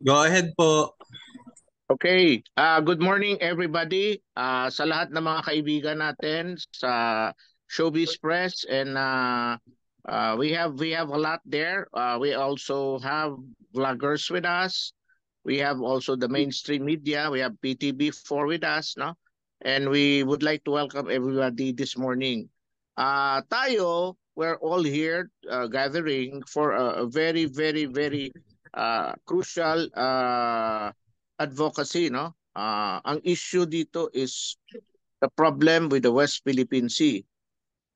Go ahead po. Okay, good morning everybody. Sa lahat ng mga kaibigan natin sa Showbiz Press and we have a lot there. We also have vloggers with us. We have also the mainstream media. We have PTB4 with us, no? And we would like to welcome everybody this morning. We're all here gathering for a very, very, very crucial advocacy, no? Ang issue dito is the problem with the West Philippine Sea.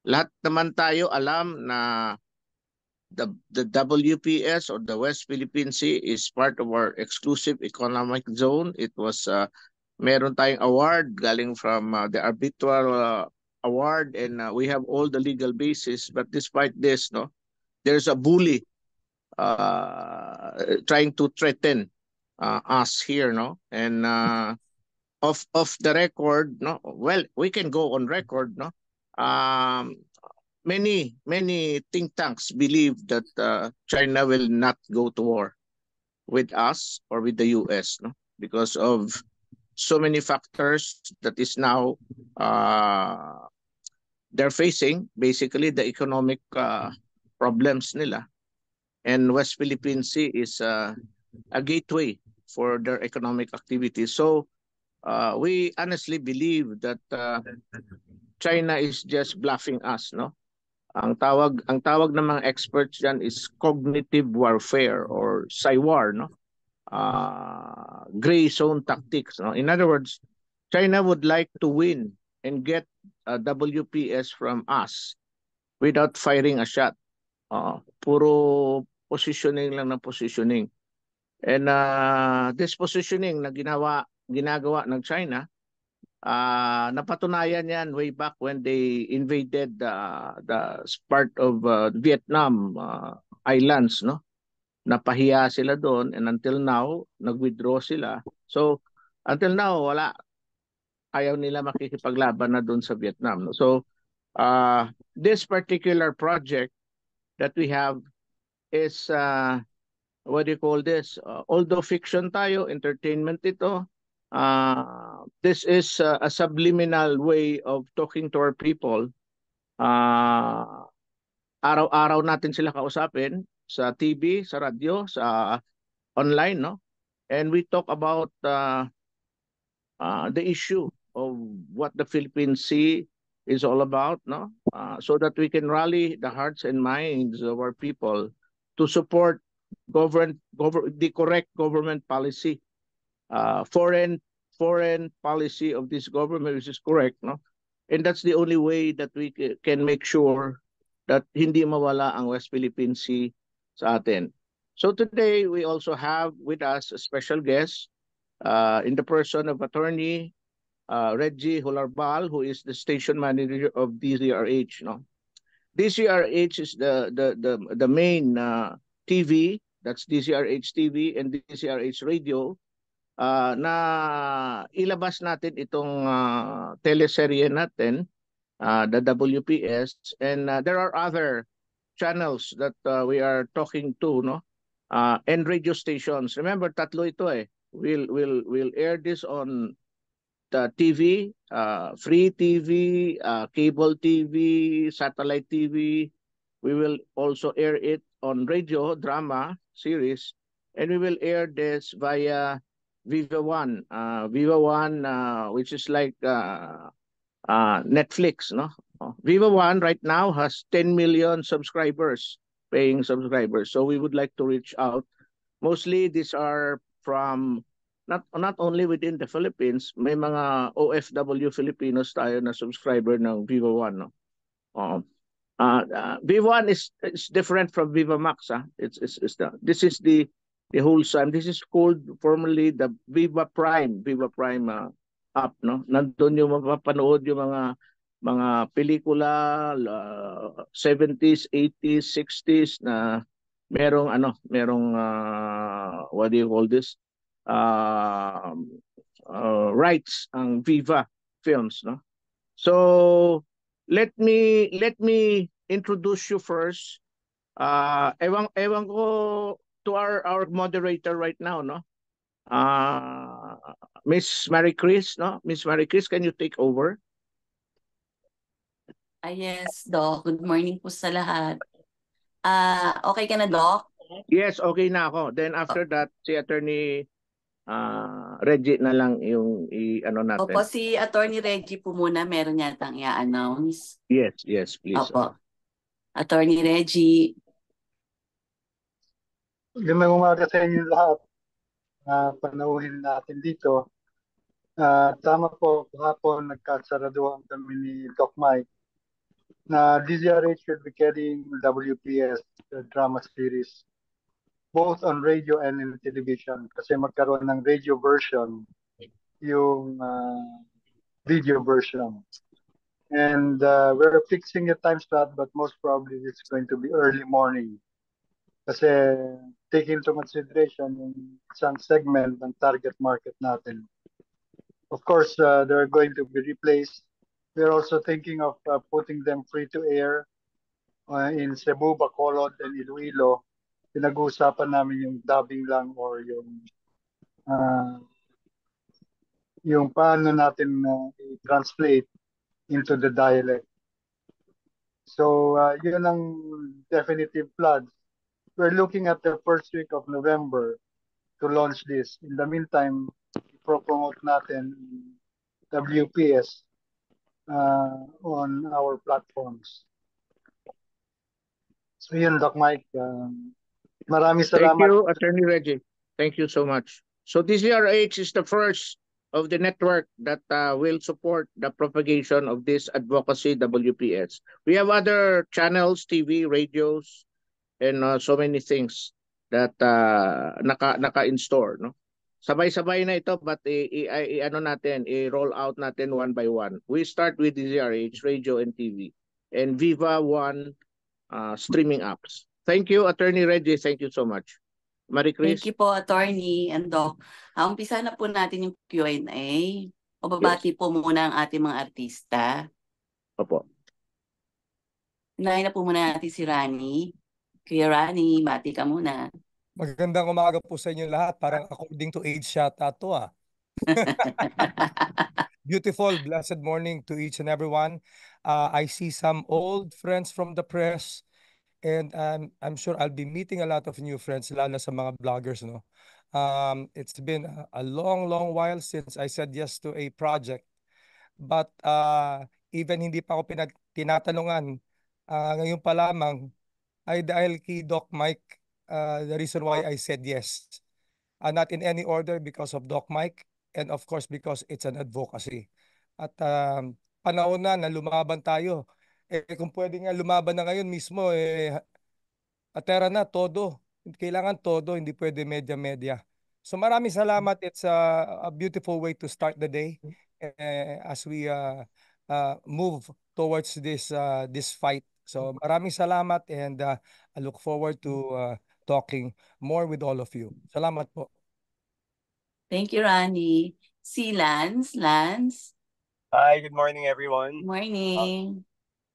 Lahat naman tayo alam na the WPS or the West Philippine Sea is part of our exclusive economic zone. It was meron tayong award galing from the arbitral award, and we have all the legal basis, but despite this, no, there's a bully trying to threaten us here, no? And of the record, no, well, we can go on record, no. um many think tanks believe that China will not go to war with us or with the US, no, because of so many factors that is now uh they're facing, basically the economic problems nila. And West Philippine Sea is a gateway for their economic activity. So we honestly believe that China is just bluffing us, no? Ang tawag ng mga experts diyan is cognitive warfare or CYWAR, no? Gray zone tactics, no? In other words, China would like to win and get WPS from us without firing a shot. Puro positioning lang ng positioning. And this positioning na ginagawa ng China, napatunayan yan way back when they invaded the part of Vietnam islands, no? Napahiya sila doon, and until now nag-withdraw sila. So until now wala, ayaw nila makikipaglaban na doon sa Vietnam, no? So this particular project that we have is what do you call this? Although fiction tayo, entertainment ito, this is a subliminal way of talking to our people. Uh, Araw-araw natin sila kausapin sa TV, sa radyo, sa online, no? And we talk about the issue of what the Philippine Sea is all about, no? So that we can rally the hearts and minds of our people to support the correct government policy, foreign policy of this government, which is correct, no? And that's the only way that we can make sure that hindi mawala ang West Philippine Sea sa atin. So today we also have with us a special guest in the person of Attorney Reggie Hularbal, who is the station manager of DZRH. No, DZRH is the main TV. That's DZRH TV and DZRH Radio. Na ilabas natin itong teleserye natin, the WPS, and there are other channels that we are talking to, no, and radio stations. Remember, tatlo ito eh. We'll air this on the TV, free TV, cable TV, satellite TV. We will also air it on radio, drama, series, and we will air this via Viva One. Viva One, which is like Netflix, no? Viva One right now has 10 million subscribers, paying subscribers. So we would like to reach out. Mostly these are from not only within the Philippines, may mga OFW Filipinos tayo na subscriber ng Viva One, no? Viva One is different from Viva Max, ah. This is the wholesome. This is called formerly the Viva Prime app, no? Nandun yung mapapanood yung mga pelikula 70s, 80s, 60s na merong what do you call this? Uh, Rights ang Viva Films, no? So let me introduce you first. Ewan ko to our moderator right now, no? Uh, Miss Marie Chris, no? Miss Marie Chris, can you take over? Yes, Doc. Good morning po sa lahat. Okay ka na, Doc? Yes, okay na ako. Then after that, si Attorney Reggie na lang yung ano Opo, natin. si Attorney Reggie po muna. Meron yatang i-announce. Yes, please. Opo. Attorney Reggie. Magandang umaga sa inyo lahat. Panauhin natin dito. Tama po, kahapon nagkasaraduhan kami ni Doc Mike na DZRH should be carrying WPS drama series both on radio and in television kasi magkaroon ng radio version yung video version. And we're fixing a time slot but most probably it's going to be early morning. Kasi take into consideration yung isang segment ng target market natin. Of course, they're going to be replaced. We're also thinking of putting them free to air in Cebu, Bacolod, and Iloilo. Pinag-uusapan namin yung dubbing lang or yung paano natin i-translate into the dialect. So, yun ang definitive plans. We're looking at the first week of November to launch this. In the meantime, i-promote natin WPS on our platforms. So yun, Doc Mike. Maraming salamat. Thank you, Attorney Reggie. Thank you so much. So DZRH is the first of the network that will support the propagation of this advocacy WPS. We have other channels, TV, radios, and so many things that naka-in-store, no? Sabay-sabay na ito, but ano natin, i-roll out natin one by one. We start with DZRH, radio and TV, and Viva One streaming apps. Thank you, Attorney Reggie. Thank you so much. Marie Chris? Thank you po, Attorney and Doc. Umpisa na po natin yung Q&A. O babati po muna ang ating mga artista. Opo. Unahin na po muna natin si Rani. Kuya Rani, bati ka muna. Magandang umaga po sa inyo lahat. Parang according to age shot to Beautiful, blessed morning to each and everyone. I see some old friends from the press and I'm sure I'll be meeting a lot of new friends, lalo sa mga vloggers, no? It's been a long while since I said yes to a project. But even hindi pa ako tinatanungan, ngayon pa lamang ay dahil kay Doc Mike, the reason why I said yes. Not in any order, because of Doc Mike and of course because it's an advocacy. At panahon na lumaban tayo. Kung pwede nga lumaban na ngayon mismo, atera na, todo. Kailangan todo, hindi pwede media-media. So maraming salamat. It's a beautiful way to start the day as we move towards this fight. So maraming salamat and I look forward to talking more with all of you. Salamat po. Thank you, Rani. Si Lance. Lance. Hi, good morning, everyone. Good morning.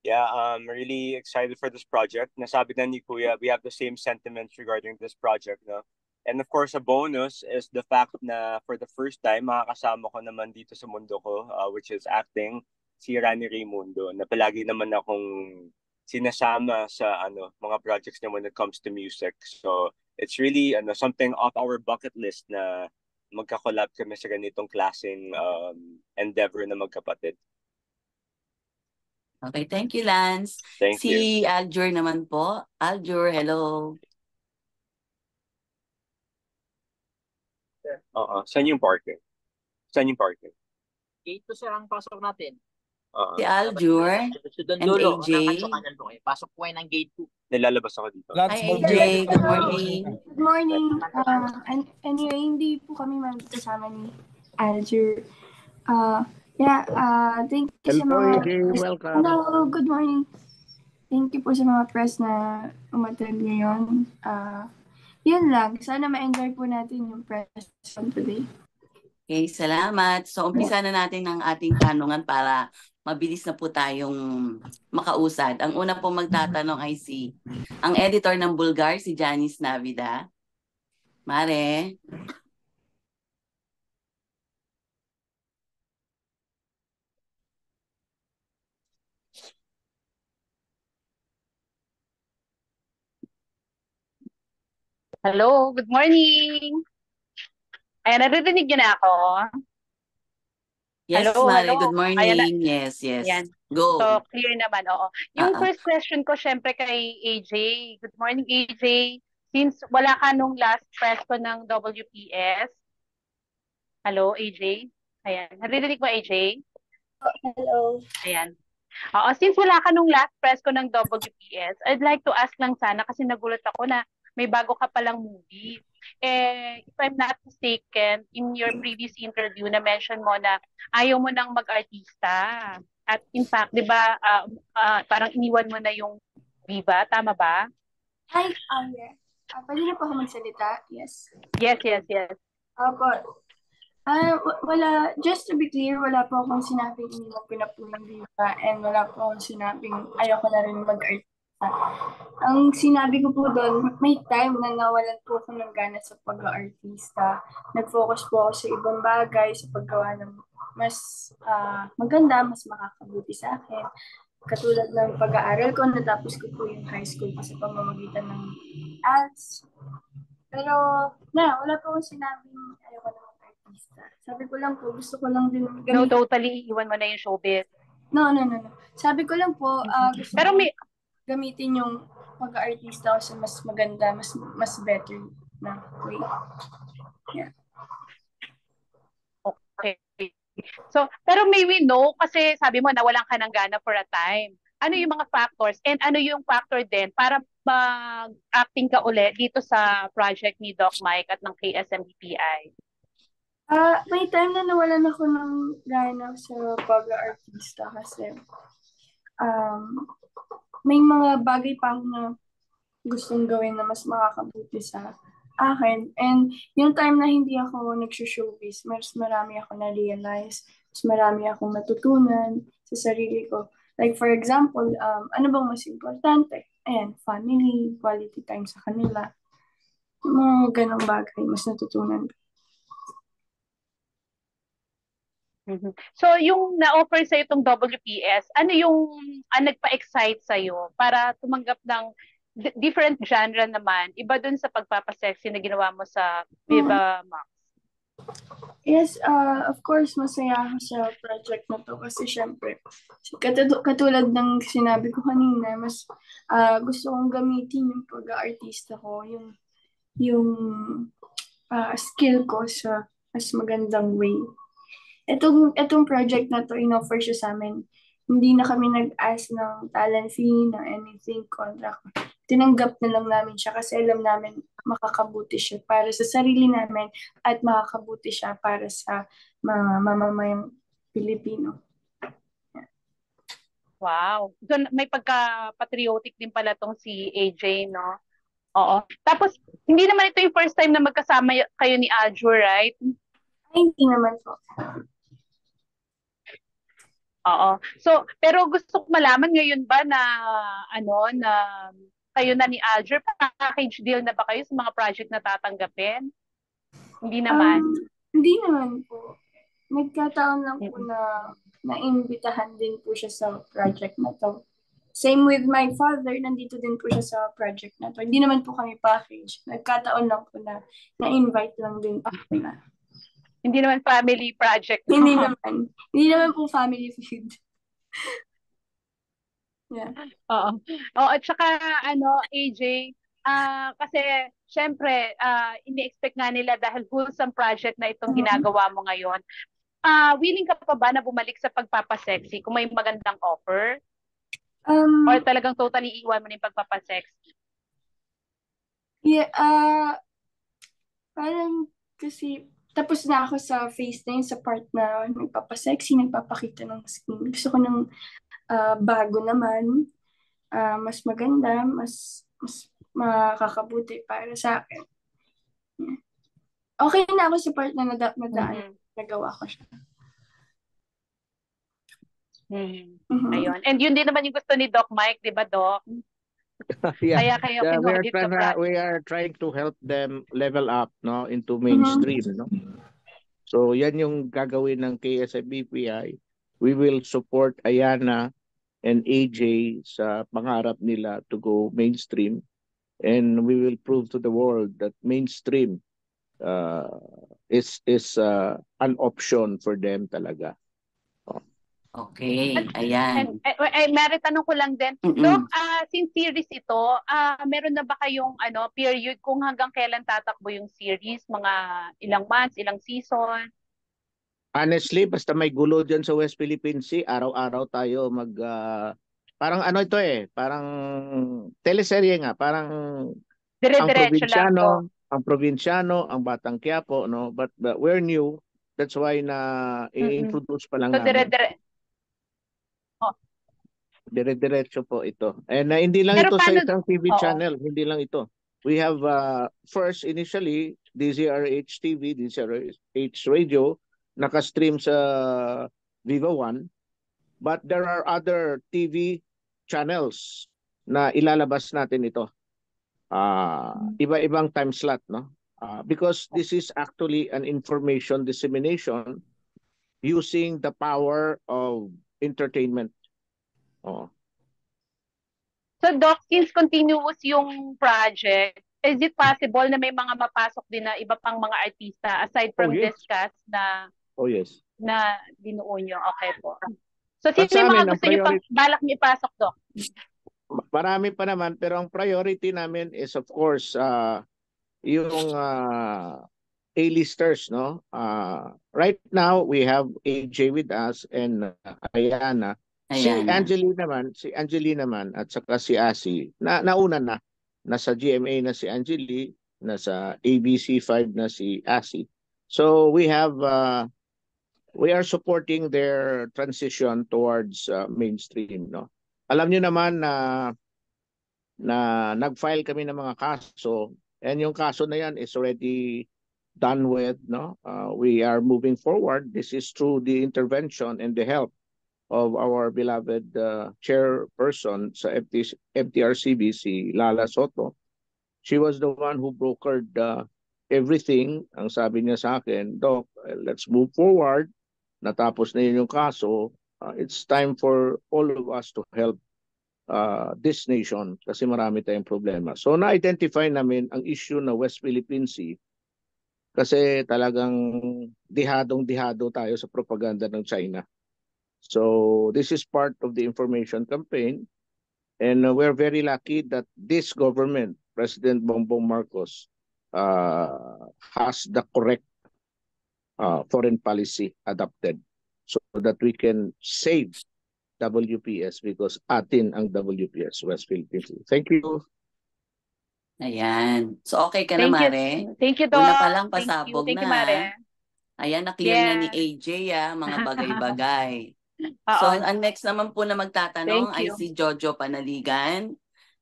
Yeah, I'm really excited for this project. Nasabi na ni Kuya, we have the same sentiments regarding this project, no? And of course, a bonus is the fact na for the first time, makakasama ko naman dito sa mundo ko, which is acting, si Rani Raimundo, na palagi naman akong sinasama sa mga projects niya when it comes to music. So it's really something off our bucket list na magka-collab kami sa ganitong klaseng endeavor na magkapatid. Okay, thank you, Lance. Thank you. Si Aljur naman po. Aljur, hello. Saan yung parking? Gate to sir ang pasok natin. Si Aljur and AJ. Pasok po ng gate 2. Nilalabas ako dito. Hi, AJ. Good morning. Good morning. Anyway, hindi po kami magkasama ni Aljur. Thank you sa Hello, mga... AJ. Welcome. Hello, good morning. Thank you po sa mga press na umattend ngayon. Yun lang. Sana ma-enjoy po natin yung press today. Okay, salamat. So, umpisa na natin ang ating tanungan para mabilis na po tayong makausad. Ang una po magtatanong ay ang editor ng Bulgar, si Janice Navida. Mare. Hello, good morning. Ayan, naririnig niyo na ako. Yes, Hello, Mare, hello. good Ayan, morning. Yes, yes. ayan. Go. So, clear naman, oo. Yung Ah, ah. first question ko, syempre kay AJ. Good morning, AJ. Since wala ka nung last press ko ng WPS. Hello, AJ. Ayan, naririnig mo, AJ? Hello. Ayan. Oo, since wala ka nung last press ko ng WPS, I'd like to ask lang sana kasi nagulat ako na may bago ka palang movie. If I'm not mistaken, in your previous interview na mention mo na ayaw mo nang mag-artista. At in fact, di ba, parang iniwan mo na yung Viva, tama ba? Hi, yeah. Pwede na po ako magsalita? Yes. Yes, yes, yes. Opo. Wala, just to be clear, wala po akong sinabing iniwan ko na po yung Viva and wala po akong sinabing ayaw ko na rin mag-artista. Ang sinabi ko po doon, may time na nawalan po ako ng gana sa pag-aartista. Nag-focus po ako sa ibang bagay, sa paggawa ng mas maganda, mas makakabuti sa akin. Katulad ng pag-aaral ko, natapos ko po yung high school ko sa pamamagitan ng ads. Pero, wala po akong sinabing ayaw ko na mag-artista. Sabi ko lang po, gusto ko lang din No, totally, iwan mo na yung showbiz. No. Sabi ko lang po, gusto Pero ko may, gamitin yung pag-aartista ko sa mas maganda, mas better na way. Yeah. okay. So, pero may we know, kasi sabi mo nawalan ka ng gana for a time. Ano yung mga factors and ano yung factor din para mag-acting ka uli dito sa project ni Doc Mike at ng KSMBPI? May time na nawalan ako ng gana sa pag-aartista kasi may mga bagay pa ako na gustong gawin na mas makakabuti sa akin. And yung time na hindi ako nag-showbiz, mas marami ako na-realize, mas marami akong natutunan sa sarili ko. Like for example, ano bang mas importante? Ayan, family, quality time sa kanila. Mga ganong bagay, mas natutunan ko. So, yung na-offer sa itong WPS, ano yung nagpa-excite sa'yo para tumanggap ng different genre naman, iba dun sa pagpapasexy na ginawa mo sa Viva Max? Yes, of course, masaya ako sa project na to kasi syempre, katulad ng sinabi ko kanina, mas gusto kong gamitin yung pag-aartista ko, yung skill ko sa mas magandang way. Itong project na to, in-offer siya sa amin. Hindi na kami nag-ask ng talent fee, ng anything, contract. Tinanggap na lang namin siya kasi alam namin makakabuti siya para sa sarili namin at makakabuti siya para sa mga mamamayang Pilipino. Wow. So, may pagka-patriotic din pala tong si AJ, no? Oo. Tapos, hindi naman ito yung first time na magkasama kayo ni Adjo, right? Ay, hindi naman po. Oo. So, pero gusto ko malaman ngayon ba na na kayo na ni Alger, package deal na ba kayo sa mga project na tatanggapin? Hindi naman. Hindi naman po. Nagkataon lang po na naimbitahan din po siya sa project na to. Same with my father, nandito din po siya sa project na to. Hindi naman po kami package. Nagkataon lang po na na-invite lang din po na. Hindi naman family project. No? Hindi naman. Hindi naman po family feud. Yeah. Oo. At saka AJ, kasi syempre ini-expect nga nila dahil wholesome project na itong ginagawa mo ngayon. Willing ka pa ba na bumalik sa pagpapasexy kung may magandang offer? Or talagang totally iwan mo na yung pagpapasexy? Yeah, parang kasi tapos na ako sa phase na yun, sa part na nagpapasexy, nagpapakita ng skin. Gusto ko ng bago naman, mas maganda, mas makakabuti para sa akin. Yeah. Okay na ako sa part na nagawa ko siya. Ayun. And yun din naman yung gusto ni Doc Mike, di ba, Doc? Yeah. Kaya kayo we are trying to help them level up into mainstream. No? So yan yung gagawin ng KSMBPI. We will support Ayana and AJ sa pangarap nila to go mainstream. and we will prove to the world that mainstream uh, is an option for them talaga. Okay, And ayan. Mary, tanong ko lang din. Doc, Mm-mm. since series ito, meron na ba kayong period kung hanggang kailan tatakbo yung series? Mga ilang months, ilang season? Honestly, basta may gulo dyan sa West Philippine Sea, araw-araw tayo parang ano ito parang teleserye nga, parang Dire-diretso lang to. ang probinsyano, ang Batang Quiapo, no? But we're new. That's why na i-introduce pa lang So, namin. Oh. Dire-diretso po ito. And hindi lang Pero ito sa paano- isang TV Oo. channel, hindi lang ito. We have first initially DZRH TV, DZRH Radio, naka-stream sa Viva One. But there are other TV channels na ilalabas natin ito. Iba-ibang time slot, no? Because this is actually an information dissemination using the power of entertainment. Oh. So, Doc, since continuous yung project, is it possible na may mga mapasok din na iba pang mga artista aside from yes. this cast na Oh yes. na dinuo nyo? Okay po. So, But sino sa yung amin, mga ang gusto nyo pang priority- balak nyo ipasok, Doc? Marami pa naman, pero ang priority namin is of course yung A-listers, no? Right now we have AJ with us and Ayana. Si Ayan. Angeline naman at saka si Asi. Nauna na. Nasa GMA na si Angeline, nasa ABC5 na si Asi. So we are supporting their transition towards mainstream, no? Alam niyo naman na nag-file kami ng mga kaso, and yung kaso na yan is already done with, no? We are moving forward. This is through the intervention and the help of our beloved chairperson sa FTRCB, si Lala Soto. She was the one who brokered everything. Ang sabi niya sa akin, Doc, let's move forward. Natapos na yun yung kaso. It's time for all of us to help this nation kasi marami tayong problema. So na-identify namin ang issue na West Philippine Sea kasi talagang dihadong-dihado tayo sa propaganda ng China. So this is part of the information campaign, and we're very lucky that this government, President Bongbong Marcos, has the correct foreign policy adopted so that we can save WPS because atin ang WPS, West Philippines. Thank you. Ayan. So, okay ka na, Thank you. Mare? Thank you, Doc. Una pa lang Thank you. pasabog Thank na. you, Mare. Ayan, na-clear na ni Yeah. AJ, mga bagay-bagay. Oo. So, ang next naman po na magtatanong Thank ay you. si Jojo Panaligan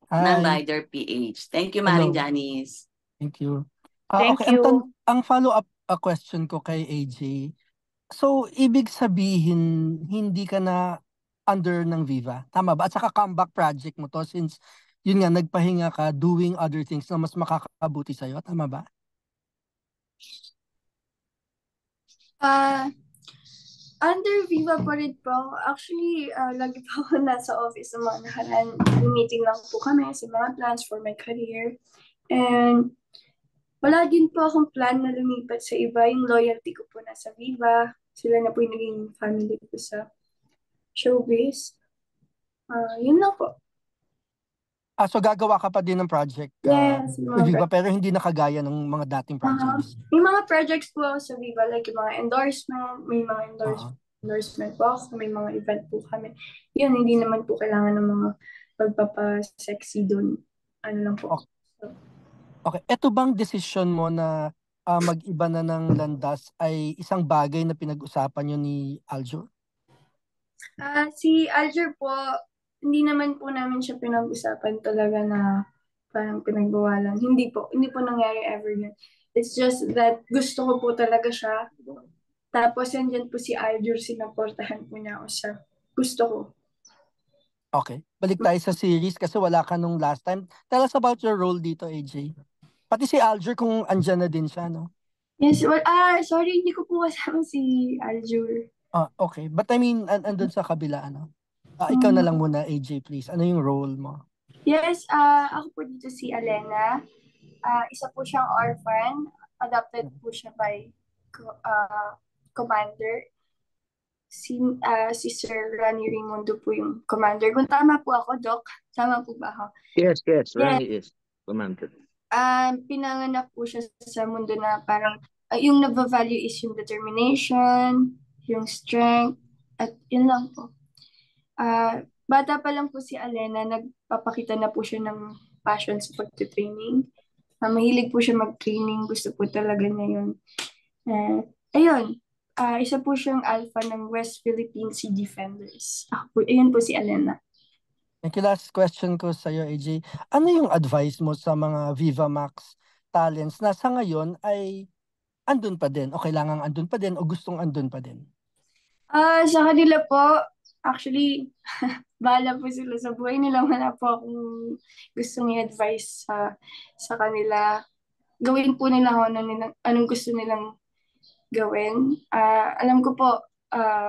ng Hi. Rider PH. Thank you, Hello. Maring Janice. Thank you. Thank Okay, you. ang follow-up question ko kay AJ. So, ibig sabihin, hindi ka na under ng Viva. Tama ba? At saka comeback project mo to since, yun nga, nagpahinga ka doing other things na mas makakabuti sa'yo. Tama ba? Under Viva pa rin po. Actually, lagi pa ako nasa office ng mga nakaraan. Meeting lang po kami sa mga plans for my career. And wala din po akong plan na lumipat sa iba. Yung loyalty ko po nasa Viva. Sila na po yung naging family ko sa showbiz. Yun lang po. So gagawa ka pa din ng project Yes. with Viva pero hindi na kagaya ng mga dating projects. May mga projects po ako sa Viva, like yung mga endorsement, may mga endorsement po ako, may mga event po kami. Yun, hindi naman po kailangan ng mga pagpapasexy doon. Ano lang po. Okay, eto bang decision mo na mag-iba na ng landas ay isang bagay na pinag-usapan nyo ni Aljur? Si Aljur po, hindi naman po namin siya pinag-usapan talaga na parang pinagbawalan. Hindi po nangyari ever yun. It's just that gusto ko po talaga siya. Tapos andyan po si Aljur, sinaportahan po niya ako sa gusto ko. Okay, balik tayo sa series kasi wala ka nung last time. Tell us about your role dito, AJ. Pati si Aljur kung andyan na din siya, no? Yes, well, sorry, hindi ko po kasama si Aljur. Okay, but I mean, andun sa kabila, ano? Ikaw na lang muna, AJ, please. Ano yung role mo? Yes, ako po dito si Alena. Isa po siyang orphan. Adopted po siya by commander. Si Sir Rani Raimundo po yung commander. Kung tama po ako, Doc. Tama po ba ako? Yes, Yes. Rani is commander. Pinanganak po siya sa mundo na parang yung nagva-value is yung determination, yung strength, at yun lang po. Bata pa lang po si Alena, nagpapakita na po siya ng passion sa pagtitraining. Mahilig po siya mag-training, gusto po talaga niya yun. Ayun, isa po siyang alpha ng West Philippine Sea Defenders. Ayun po si Alena. Thank you. Last question ko sa iyo, AJ. Ano yung advice mo sa mga Viva Max talents na sa ngayon ay andun pa din o kailangang andun pa din o gustong andun pa din? Sa kanila po, actually, bahala po sila sa buhay nila. Wala po akong gustong i-advise sa kanila. Gawin po nila kung anong gusto nilang gawin. Alam ko po,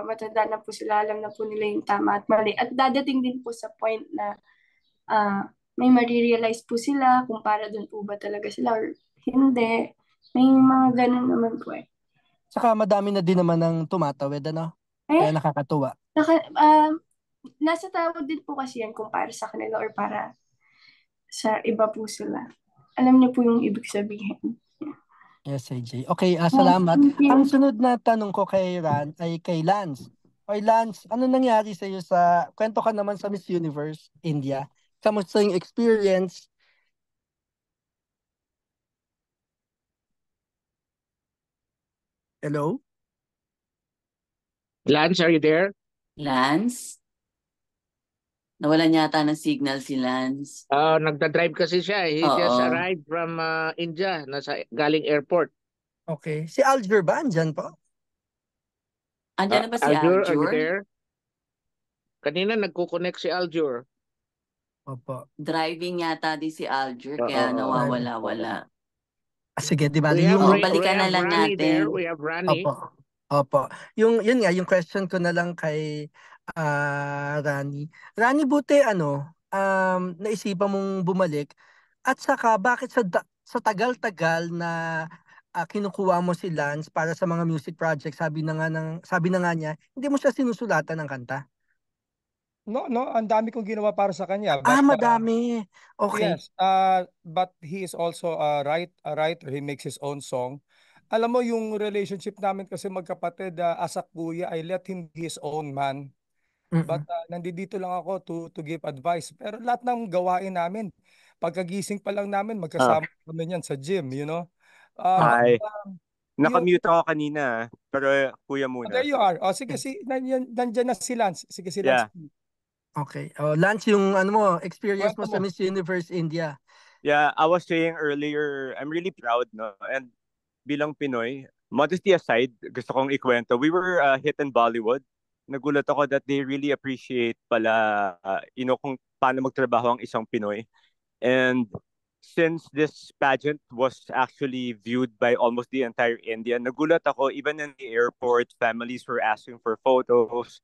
matanda na po sila, alam na po nila yung tama at mali. At dadating din po sa point na may marirealize po sila kung para doon po ba talaga sila or hindi. May mga ganun naman po eh. Saka madami na din naman ng tumatawid, ano? Kaya nakakatuwa. Nasa tawag din po kasi yan kung para sa kanila or para sa iba po sila. Alam niyo po yung ibig sabihin. Yes, AJ. Okay, salamat. Ang sunod na tanong ko kay Lance. Okay, Lance, ano nangyari sa iyo kwento ka naman sa Miss Universe India? Kamusta yung experience? Hello? Lance, are you there? Lance? Nawalan yata ng signal si Lance. Nagda-drive kasi siya. He just Oo. arrived from India, galing airport. Okay. Si Aljur ba? Andyan po? Andyan na ba si Aljur, are you Aljur? there? Kanina nagko-connect si Aljur. Opo. Driving yata din si Aljur, kaya nawawala-wala. Sige, di ba? Balikan na lang Rani natin. there. We have Rani. Opo. Yun nga, yung question ko na lang kay Rani. Rani, buti naisipan mong bumalik at saka bakit sa tagal-tagal na kinukuha mo si Lance para sa mga music project, sabi na nga niya, hindi mo siya sinusulatan ng kanta? No, ang dami kong ginawa para sa kanya. Madami. Okay. Yes, but he is also a writer. He makes his own song. Alam mo, yung relationship namin kasi magkapatid, as a kuya, I let him be his own man. But nandito lang ako to give advice. Pero lahat ng gawain namin, pagkagising pa lang namin, magkasama kami yan sa gym, you know? Hi. Nakamute ako kanina, pero kuya muna. There you are. Sige, nandiyan na si Lance. Sige, si Lance. Yeah. Okay. Lance, yung experience mo sa Miss Universe India. Yeah, I was saying earlier, I'm really proud, no? And bilang Pinoy, modesty aside, gusto kong ikwento, we were hit in Bollywood. Nagulat ako that they really appreciate pala, kung paano magtrabaho ang isang Pinoy. And since this pageant was actually viewed by almost the entire India, nagulat ako, even in the airport, families were asking for photos,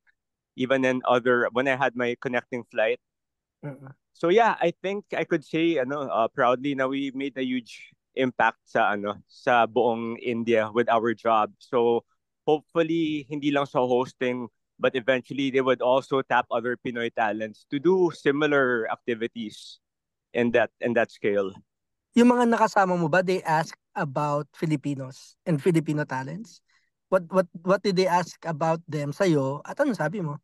even when I had my connecting flight. So yeah, I think I could say proudly na we made a huge impact sa buong India with our job. So hopefully hindi lang sa hosting, but eventually they would also tap other Pinoy talents to do similar activities in that scale. Yung mga nakasama mo ba, they ask about Filipinos and Filipino talents? What did they ask about them sa'yo? At ano sabi mo?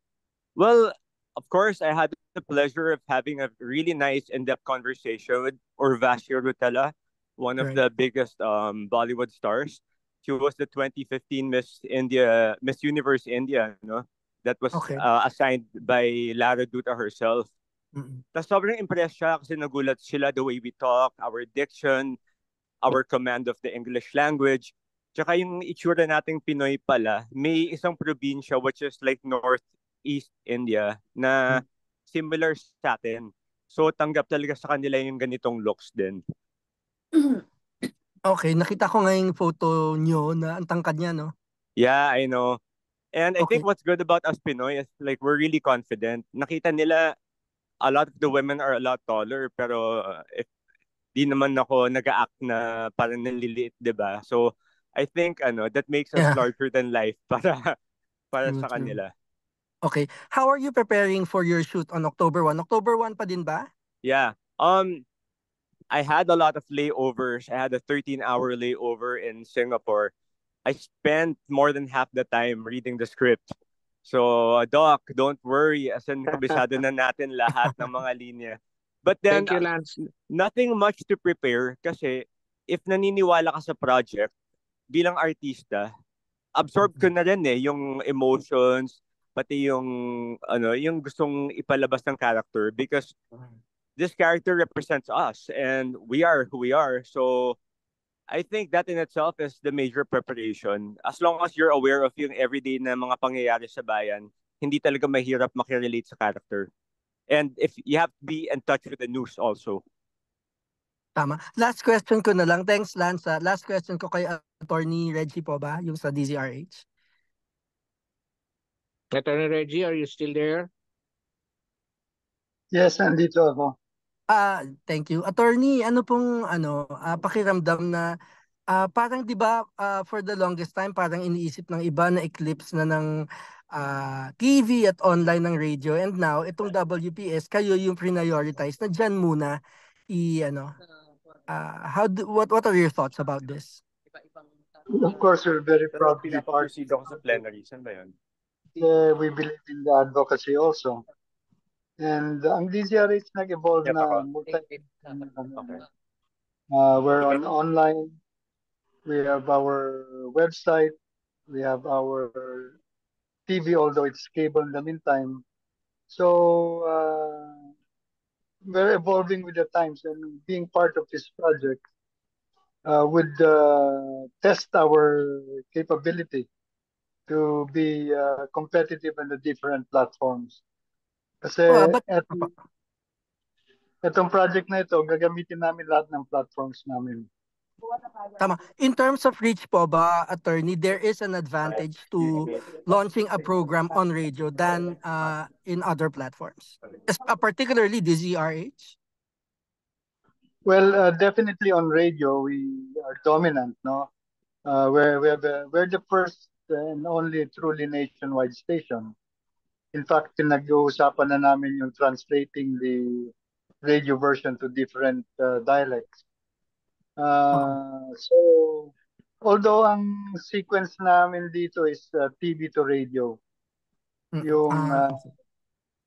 Well, of course, I had the pleasure of having a really nice in-depth conversation with Urvashi Rutela, one of the biggest Bollywood stars. She was the 2015 Miss Universe India, that was assigned by Lara Dutta herself. Tapos sobrang impressed siya kasi nagulat sila the way we talk, our diction, our command of the English language. Tsaka yung itsura nating Pinoy pala, may isang probinsya which is like Northeast India na similar sa atin. So tanggap talaga sa kanila yung ganitong looks din. Okay, nakita ko nga yung photo nyo na ang tangkad niya, no? Yeah, I know. And I think what's good about us Pinoy is like we're really confident. Nakita nila a lot of the women are a lot taller, pero if di naman ako nag-act na parang nanliliit, 'di ba? So I think that makes us Yeah, larger than life para true, sa true. kanila. Okay. How are you preparing for your shoot on October 1? October 1 pa din ba? Yeah. I had a lot of layovers. I had a 13-hour layover in Singapore. I spent more than half the time reading the script. So, Doc, don't worry. As in, kabisado na natin lahat ng mga linya. But then, Thank you, Lance. nothing much to prepare kasi if naniniwala ka sa project, bilang artista, absorb ko na rin yung emotions, pati yung gustong ipalabas ng character because this character represents us and we are who we are. So I think that in itself is the major preparation. As long as you're aware of yung everyday na mga pangyayari sa bayan, hindi talaga mahirap makirelate sa character. And if you have to be in touch with the news also. Tama. Last question ko na lang. Thanks, Lance. Last question ko kay Attorney Reggie po ba? Yung sa DZRH. Attorney Reggie, are you still there? Yes, nandito ako. Thank you. Attorney, ano pong pakiramdam na parang 'di ba for the longest time parang iniisip ng iba na eclipse na ng TV at online ng radio, and now itong WPS kayo yung prioritize na diyan muna what are your thoughts about this? Of course, we're very Pero proud to be part. pinaproceed ako sa plenary. Saan ba yun? We believe in the advocacy also. And ang DZRH nag-evolve Yep, na ako. multi. Okay. We're on online. We have our website. We have our TV, although it's cable in the meantime. So we're evolving with the times, and being part of this project would test our capability to be competitive on the different platforms. Kasi itong project na ito, gagamitin namin lahat ng platforms namin. Tama. In terms of reach po ba, Attorney, there is an advantage to launching a program on radio than in other platforms, particularly DZRH? Well, definitely on radio, we are dominant, no? We're the first and only truly nationwide station. In fact, pinag-uusapan na namin yung translating the radio version to different dialects. So, although ang sequence namin dito is TV to radio, yung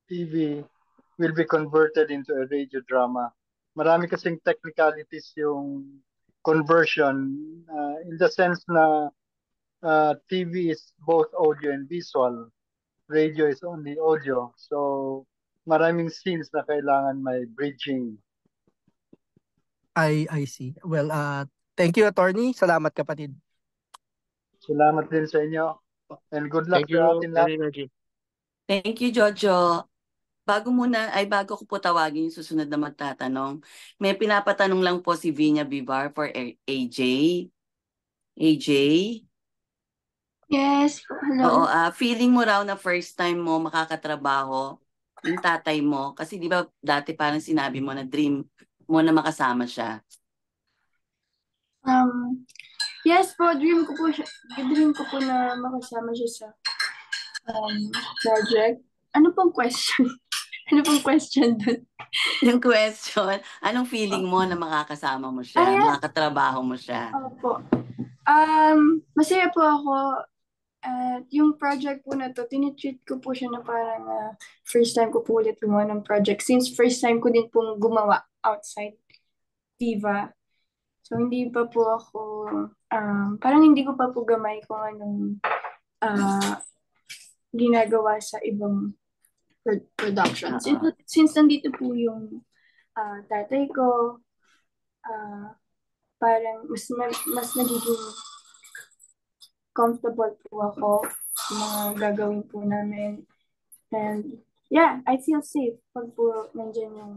TV will be converted into a radio drama. Marami kasing technicalities yung conversion in the sense na TV is both audio and visual. Radio is only audio. So, maraming scenes na kailangan may bridging. I see. Well, thank you, Attorney. Salamat, kapatid. Salamat din sa inyo. And good luck sa atin lahat. Thank you, Jojo. Bago ko po tawagin yung susunod na magtatanong, may pinapatanong lang po si Vinya Bivar for AJ. AJ? Yes, hello. Oo, feeling mo raw na first time mo makakatrabaho yung tatay mo, kasi di ba dati parang sinabi mo na dream mo na makasama siya. Yes po, dream ko po na makasama siya sa project. Ano pong question? Ano pong question dun? Yung question, anong feeling mo na makakasama mo siya, makakatrabaho mo siya? Opo. Masaya po ako. Yung project po na to, tinitreat ko po siya na parang first time ko po ulit gumawa ng project. Since first time ko din pong gumawa outside Viva. So, hindi pa po ako, parang hindi ko pa po gamay kung anong ginagawa sa ibang productions. Since nandito po yung tatay ko, parang mas nagiging comfortable po ako sa mga gagawin po namin. And yeah, I feel safe pag po nandyan yung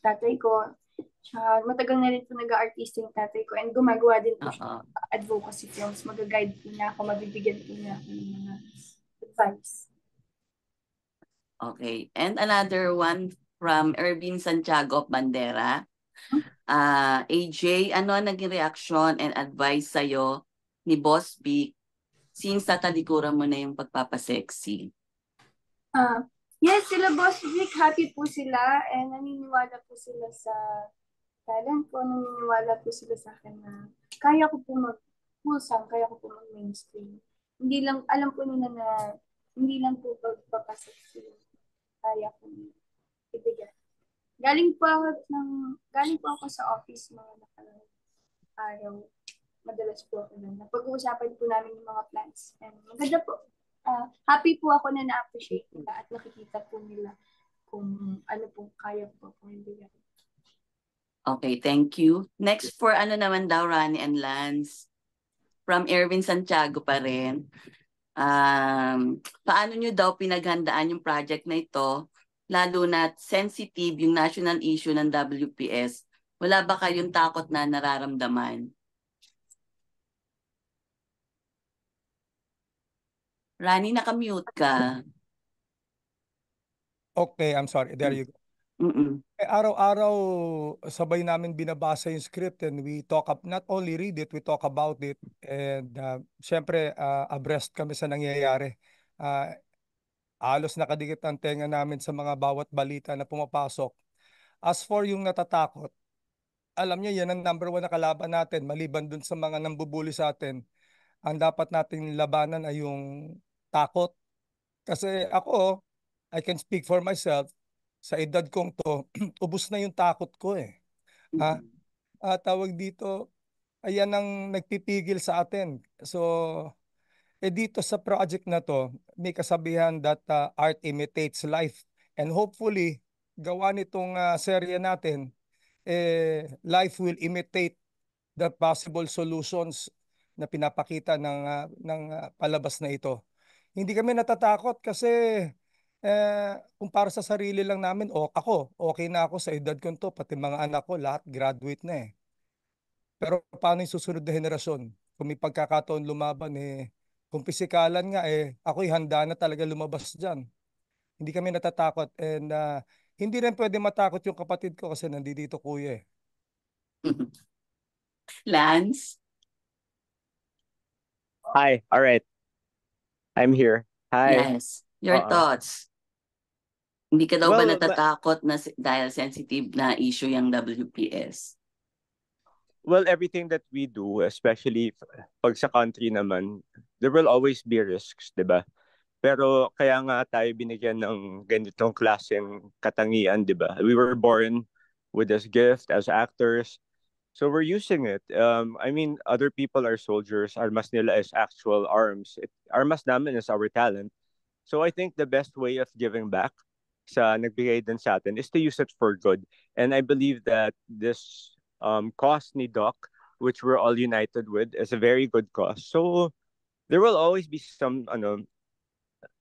tatay ko. Tsaka matagal na rin po nag-artista yung tatay ko and gumagawa din po siya advocacy films. Mag-guide po niya ako, mabibigyan po niya ako ng mga advice. Okay. And another one from Ervin Santiago of Bandera. AJ, ano ang naging reaksyon and advice sa'yo ni Boss Vic since tatalikuran mo na yung pagpapasexy? Yes, sila Boss Vic, happy po sila and naniniwala po sila sa talent ko, naniniwala po sila sa akin na kaya ko po mag-pusang, kaya ko po mag-mainstream. Hindi lang, alam po nila na hindi lang po pagpapasexy, kaya ko ibigay. Galing po ako sa office mga nakaraang araw. Madalas po ako na. Pag-uusapan po namin yung mga plans. And maganda po. Happy po ako na na-appreciate nila at nakikita po nila kung ano po kaya po kung hindi. Okay, thank you. Next for ano naman daw, Rani and Lance. From Ervin Santiago pa rin. Paano nyo daw pinaghandaan yung project na ito? Lalo na sensitive yung national issue ng WPS. Wala ba kayong takot na nararamdaman? Rani, nakamute ka. Okay, I'm sorry. There you go. Araw-araw sabay namin binabasa yung script and we talk up, not only read it, we talk about it. And syempre, abreast kami sa nangyayari. Halos nakadikit ang tenga namin sa mga bawat balita na pumapasok. As for yung natatakot, alam niyo yan ang number 1 na kalaban natin, maliban dun sa mga nambubuli sa atin. Ang dapat natin labanan ay yung takot. Kasi ako, I can speak for myself, sa edad kong to, ubos na yung takot ko eh. Tawag dito, ayan ang nagpipigil sa atin. So, dito sa project na to, may kasabihan that art imitates life. And hopefully, gawa nitong serye natin, life will imitate the possible solutions na pinapakita ng palabas na ito. Hindi kami natatakot kasi kung para sa sarili lang namin, ako, okay na ako sa edad ko to, pati mga anak ko, lahat graduate na eh. Pero paano yung susunod na henerasyon? Kung may pagkakataon lumaban kung pisikalan nga ako'y handa na talaga lumabas dyan. Hindi kami natatakot and hindi rin pwede matakot yung kapatid ko kasi nandito kuya eh. Lance? Hi, all right. I'm here. Hi. Yes. Your thoughts? Hindi ka daw ba natatakot na dahil sensitive na issue yung WPS? Well, everything that we do, especially pag sa country naman, there will always be risks, di ba? Pero kaya nga tayo binigyan ng ganitong klaseng katangian, di ba? We were born with this gift as actors. So we're using it. I mean, other people are soldiers. Armas nila is actual arms. Armas namin is our talent. So I think the best way of giving back sa nagbigay din sa atin is to use it for good. And I believe that this cause ni Doc, which we're all united with, is a very good cause. So there will always be something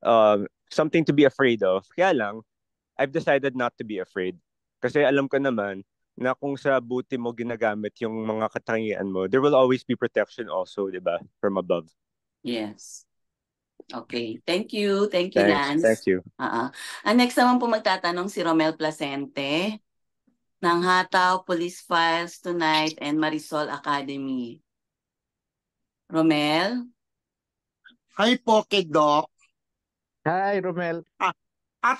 to be afraid of. Kaya lang, I've decided not to be afraid. Kasi alam ko naman na kung sa buti mo ginagamit yung mga katangian mo, there will always be protection also, di ba? From above. Yes. Okay. Thank you. Thank you, Thanks. Lance. Thank you. Next naman po magtatanong si Romel Placente ng Hataw Police Files Tonight and Marisol Academy. Romel? Hi po kay Doc. Hi, Romel.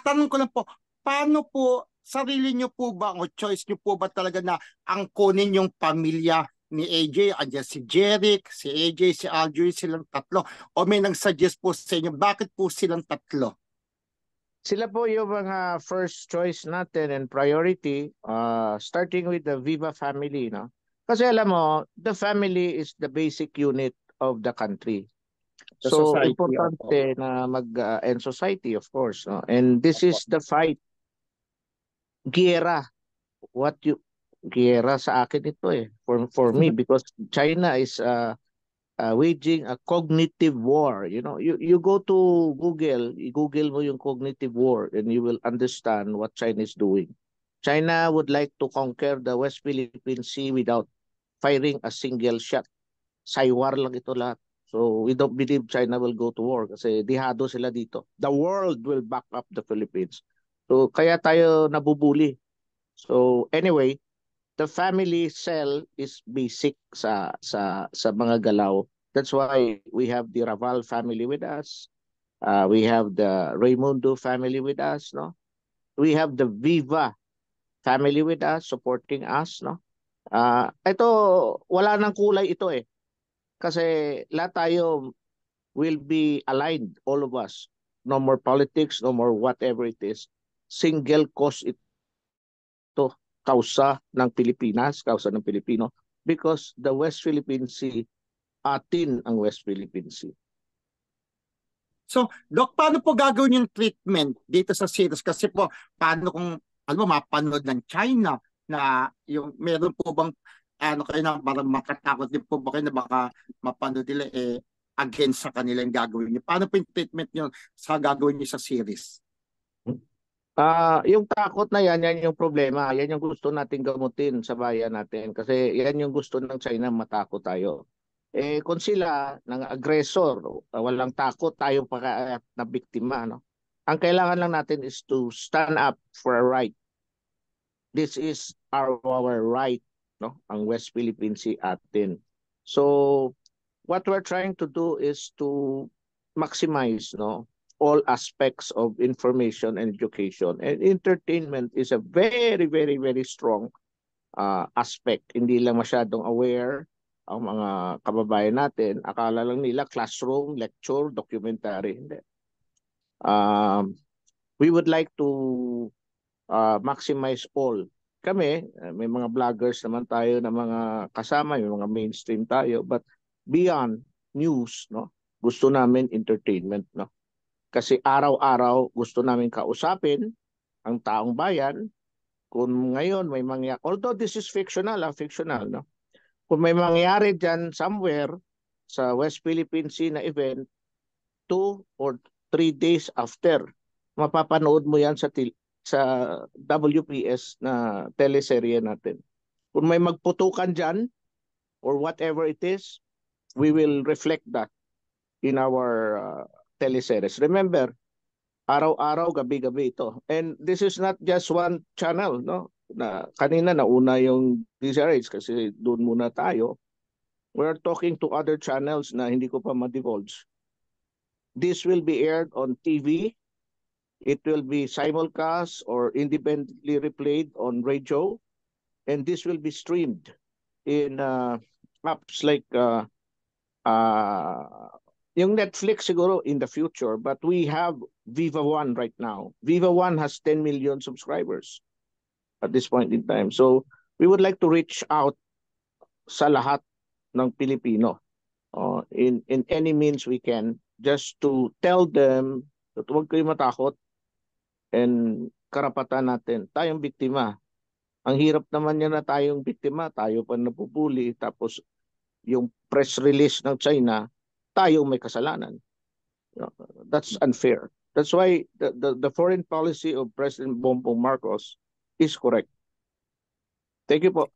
Tanong ko lang po, paano po, sarili nyo po ba o choice nyo po ba talaga na angkunin yung pamilya ni AJ, andyan si Jeric, si AJ, si Aldrin, silang tatlo, o may nang-suggest po sa inyo, bakit po silang tatlo? Sila po yung mga first choice natin and priority, starting with the Viva family, no? Kasi alam mo, the family is the basic unit of the country. The So society, importante na and society, of course, no? And this is the fight. Giyera. Giyera sa akin ito for me, because China is waging a cognitive war. You know, you go to Google mo yung cognitive war, and you will understand what China is doing. China would like to conquer the West Philippine Sea without firing a single shot. Saywar lang ito lahat. So we don't believe China will go to war kasi dihado sila dito. The world will back up the Philippines. So kaya tayo nabubuli. So anyway, the family cell is basic sa mga galaw. That's why we have the Raval family with us. We have the Raimundo family with us, no? We have the Viva family with us, supporting us, no? Ito, wala nang kulay ito eh. Kasi lahat tayo will be aligned, all of us. No more politics, no more whatever it is. Single cause ito, kausa ng Pilipinas, kausa ng Pilipino, because the West Philippine Sea, atin ang West Philippine Sea. So, Doc, paano po gagawin yung treatment dito sa series? Kasi po, paano kung, alam mo, mapanood ng China na yung, meron po bang, ano kayo na, parang makatakot din po ba kayo na baka mapanood nila against sa kanila yung gagawin niyo? Paano po yung treatment niyo sa gagawin niyo sa series? Yung takot na yan yung problema. Yan yung gusto nating gamutin sa bayan natin. Kasi yan yung gusto ng China, matakot tayo. Kung sila, ng aggressor, walang takot, tayo pa na biktima. No? Ang kailangan lang natin is to stand up for a right. This is our right, no? Ang West Philippine Sea atin. So, what we're trying to do is to maximize, no? All aspects of information and education, and entertainment is a very, very, very strong aspect. Hindi lang masyadong aware ang mga kababayan natin. Akala lang nila classroom, lecture, documentary. Hindi. We would like to maximize all. Kami, may mga vloggers naman tayo na mga kasama, may mga mainstream tayo, but beyond news, no? Gusto namin entertainment, no? Kasi araw-araw gusto namin kausapin ang taong bayan. Kung ngayon may mangyari, although this is fictional, no? Kung may mangyari dyan somewhere sa West Philippine Sea na event, 2 or 3 days after, mapapanood mo yan sa WPS na teleserye natin. Kung may magputukan dyan, or whatever it is, we will reflect that in our teleseries. Remember, araw-araw, gabi-gabi ito. And this is not just one channel, no? Na kanina nauna yung DZRH kasi doon muna tayo. We're talking to other channels na hindi ko pa ma-divulge. This will be aired on TV. It will be simulcast or independently replayed on radio. And this will be streamed in apps like yung Netflix siguro in the future, but we have Viva One right now. Viva One has 10 million subscribers at this point in time. So we would like to reach out sa lahat ng Pilipino in any means we can, just to tell them that huwag kayo matakot and karapatan natin. Tayong biktima. Ang hirap naman niya na tayong biktima, tayo pa napupuli, tapos yung press release ng China, tayo may kasalanan. That's unfair. That's why the foreign policy of President Bongbong Marcos is correct. Thank you po.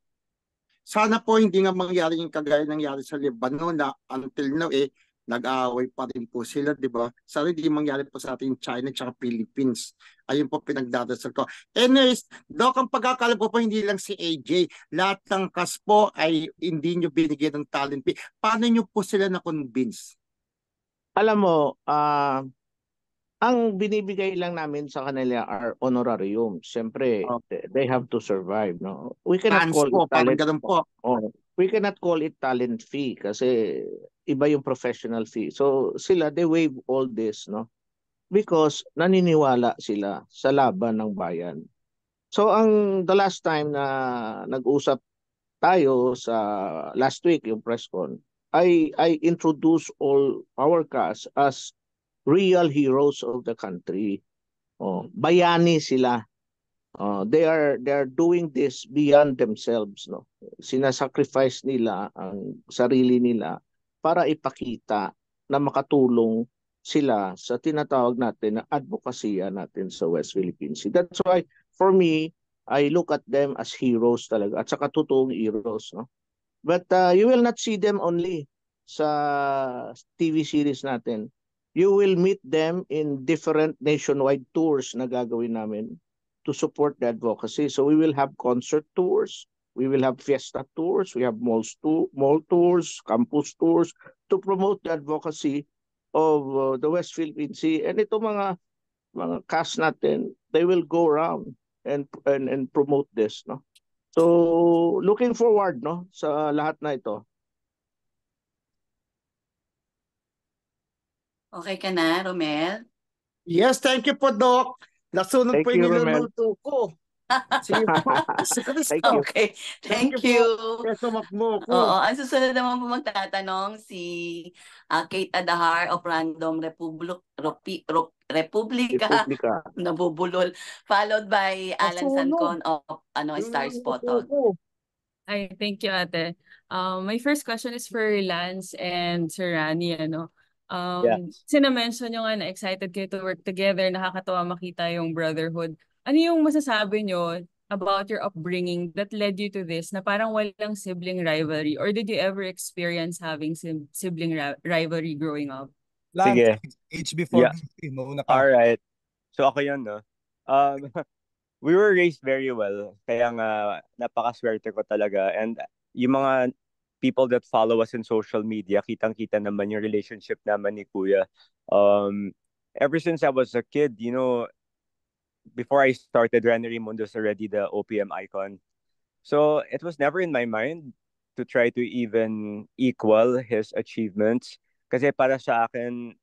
Sana po hindi nga mangyari yung kagaya nangyari sa Lebanon na until now nag-aaway pa rin po sila, di ba? Sana hindi mangyari po sa ating China at Philippines. Ayun po pinagdadasal ko. Anyways, Doc, ang pagkakala po hindi lang si AJ. Lahat ng cast po ay hindi nyo binigyan ng talent fee. Paano nyo po sila na-convince? Alam mo, ang binibigay lang namin sa kanila are honorarium. Siyempre, they have to survive. No? We cannot Fans call po, it talent. parang ganun po. We cannot call it talent fee kasi iba yung professional fee. So sila, they waive all this, no? Because naniniwala sila sa laban ng bayan. So the last time na nag-usap tayo sa last week, yung press con, I introduce all our cast as real heroes of the country. Bayani sila. They are doing this beyond themselves, no? Sinasacrifice nila ang sarili nila para ipakita na makatulong sila sa tinatawag natin na advokasya natin sa West Philippine Sea. That's why for me, I look at them as heroes talaga at saka totoong heroes, no? But you will not see them only sa TV series natin. you will meet them in different nationwide tours na gagawin namin to support the advocacy. So we will have concert tours, we will have fiesta tours, we have mall tours, campus tours to promote the advocacy of the West Philippine Sea. And ito mga cast natin, they will go around and promote this, no? So looking forward, no, sa lahat na ito. Okay ka na, Romel? Yes, thank you po, Doc. Nasunod Thank po yung you, Romel. niluluto ko. Si Kristo. Thank you. Okay, thank po. you. Keso makmo ko. Oo, ang susunod naman po magtatanong si Kate Adahar of Random Republika Republika. Nabubulol, followed by Alan Sancon Nasunog. of Star Yung Spotted. niluluto ko. Hi, thank you, Ate. My first question is for Lance and Sir Rani, ano. Kasi na-mention nyo nga na excited kayo to work together, nakakatawa makita yung brotherhood. Ano yung masasabi nyo about your upbringing that led you to this, na parang walang sibling rivalry? Or did you ever experience having sibling rivalry growing up? Lance, Sige. age before Yeah. mauna ka. Alright. So ako yun, no? We were raised very well. Kaya nga, napakaswerte ko talaga. And yung mga people that follow us in social media, kitang-kita naman yung relationship naman ni Kuya. Ever since I was a kid, you know, before I started, Rene Raimundo's already the OPM icon. So it was never in my mind to try to even equal his achievements. Kasi para sa akin,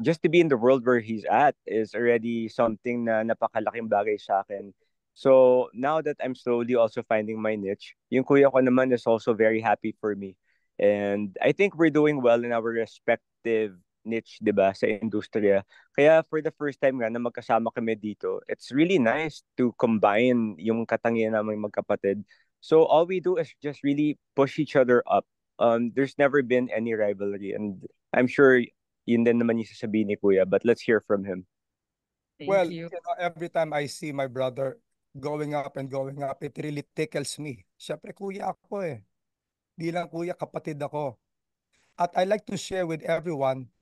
just to be in the world where he's at is already something na napakalaking bagay sa akin. So now that I'm slowly also finding my niche, yung kuya ko naman is also very happy for me. And I think we're doing well in our respective niche, di ba, sa industriya. Kaya for the first time nga na magkasama kami dito, it's really nice to combine yung katangian namin magkapatid. So all we do is just really push each other up. There's never been any rivalry, and I'm sure yun din naman yung sasabihin ni Kuya, but let's hear from him. Well, Thank you. you know, every time I see my brother going up and going up, it really tickles me. Siyempre, kuya ako eh. Di lang kuya, kapatid ako. At I like to share with everyone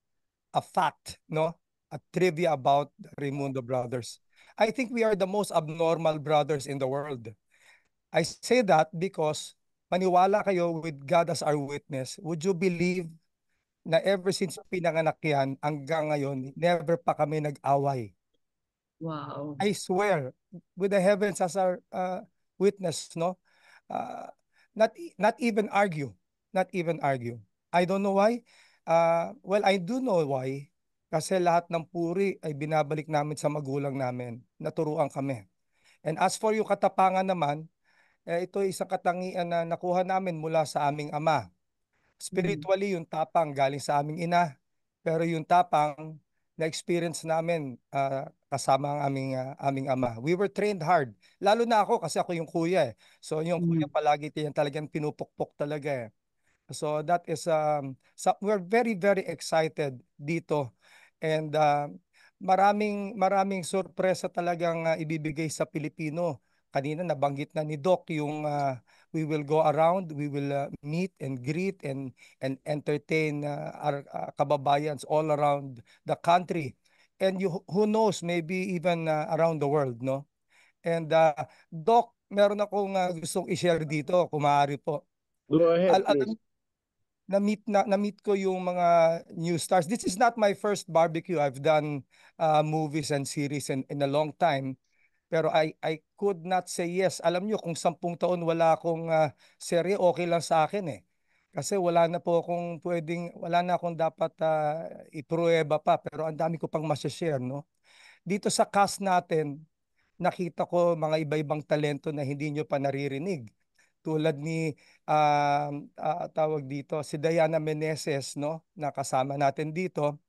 a fact, no? A trivia about the Raimundo brothers. I think we are the most abnormal brothers in the world. I say that because maniwala kayo with God as our witness. Would you believe na ever since pinanganak yan hanggang ngayon, never pa kami nag-away? Wow. I swear, with the heavens as our witness, no? Not even argue. Not even argue. I don't know why. Well, I do know why. Kasi lahat ng puri ay binabalik namin sa magulang namin. Naturuan kami. And as for yung katapangan naman, ito ay isang katangian na nakuha namin mula sa aming ama. Spiritually, yung tapang galing sa aming ina. Pero yung tapang na-experience namin kasama ang aming ama. We were trained hard. Lalo na ako kasi ako yung kuya eh. So yung kuya palagi yan talagang pinupukpok talaga eh. So that is, we're very, very excited dito. And maraming sorpresa talagang ibibigay sa Pilipino. Kanina nabanggit na ni Doc yung we will go around, we will meet and greet and entertain our kababayans all around the country. And who knows, maybe even around the world, no? And Doc, meron akong gustong i-share dito, kung maaari po. Go ahead, please. Na-meet ko yung mga new stars. This is not my first barbecue. I've done movies and series in a long time. Pero I could not say yes. Alam nyo, kung 10 taon wala akong serye, okay lang sa akin eh. Kasi wala na akong dapat ipruweba pa. Pero ang dami ko pang masashare, no? Dito sa cast natin, nakita ko mga iba-ibang talento na hindi nyo pa naririnig. Tulad ni tawag dito, si Diana Meneses, no? Na kasama natin dito.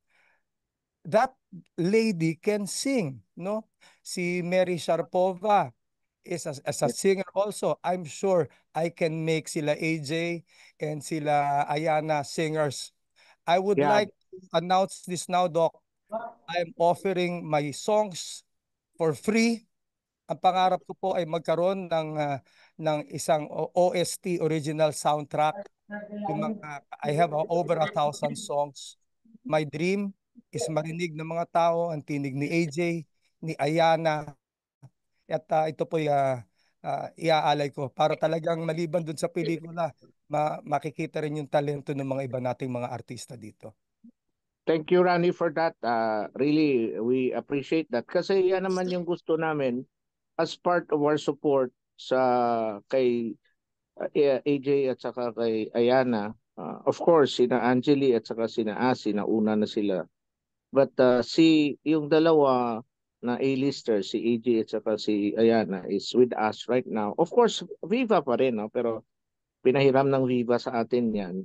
That lady can sing, no? Si Mary Sharapova is as a singer also. I'm sure I can make sila AJ and sila Ayana singers. I would like to announce this now, Doc. I'm offering my songs for free. Ang pangarap ko po ay magkaroon ng isang OST, original soundtrack. I have over 1,000 songs. my dream is marinig ng mga tao ang tinig ni AJ, ni Ayana, at ito po iaalay ko para talagang maliban dun sa pelikula, makikita rin yung talento ng mga iba nating mga artista dito. Thank you, Rani, for that. Really, we appreciate that. Kasi yan naman yung gusto namin as part of our support sa kay AJ at saka kay Ayana. Of course, sina Angeli at saka sina Asi, nauna na sila. But yung dalawa na A-lister, si AJ at saka si Ayana is with us right now. Of course, Viva pa rin, no? Pero pinahiram ng Viva sa atin yan.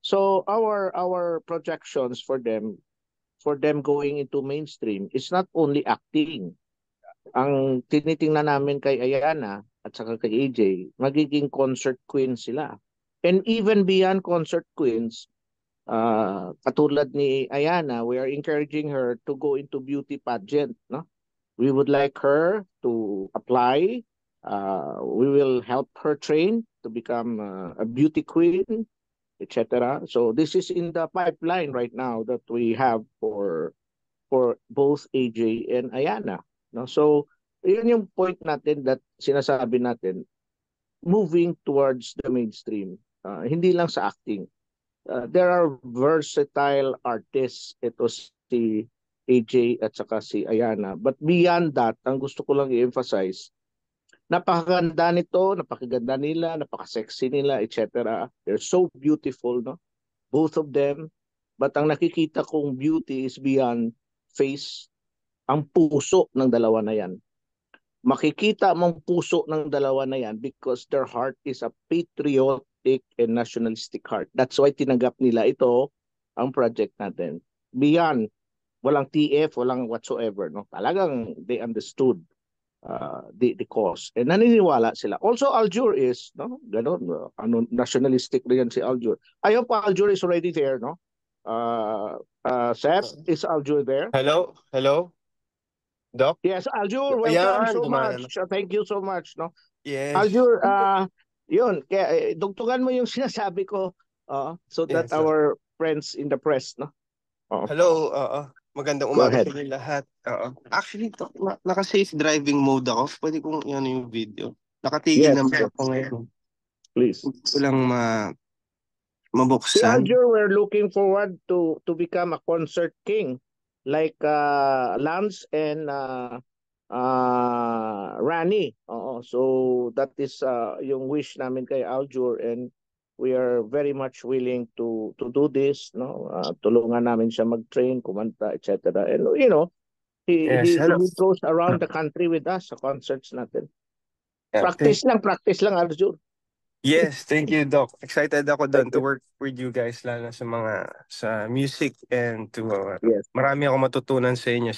So our projections for them going into mainstream is not only acting. Ang tinitingnan namin kay Ayana at saka kay AJ, magiging concert queen sila. And even beyond concert queens, katulad ni Ayana, we are encouraging her to go into beauty pageant. No? We would like her to apply. We will help her train to become a beauty queen, etc. So this is in the pipeline right now that we have for both AJ and Ayana. No? So yun yung point natin that sinasabi natin, moving towards the mainstream. Hindi lang sa acting. There are versatile artists. Ito si AJ at saka si Ayana. But beyond that, ang gusto ko lang i-emphasize, napakaganda nito, napakaganda nila, napaka-sexy nila, etc. They're so beautiful, no? Both of them. But ang nakikita kong beauty is beyond face, ang puso ng dalawa na yan. Makikita mong puso ng dalawa na yan because their heart is a patriotic and nationalistic heart. That's why tinanggap nila ito, ang project natin. Beyond, walang TF, walang whatsoever. No? Talagang they understood the cause. And naniniwala sila. Also, Aljur is, no? Ganon, nationalistic rin si Aljur. Ayun pa, Aljur is already there, no? Seth, is Aljur there? Hello? Doc? Yes, Aljur, welcome Ayan, so dumana much. Thank you so much, no? Yes. Aljur, yun, kaya dugtungan mo yung sinasabi ko so that Yes, sir. our friends in the press, no? Hello, magandang Go umaga ahead. sa inyo lahat. Actually, naka-safe driving mode ako. Pwede kong yung video. Nakatigil Yes, naman yes. ako ngayon. Please. Hindi ko lang Si mabuksan. Aljur, we're looking forward to become a concert king like Lance and Rani. So that is yung wish namin kay Aljur, and we are very much willing to do this, no? Tulungan namin siya mag-train, kumanta, etc. And you know, Yes, he hello. goes around the country with us sa concerts natin. Yeah, Practice lang Aljur. Yes, thank you, Doc. Excited ako doon to work with you guys, lalo sa music, and to Yes. marami ako matutunan sa inyo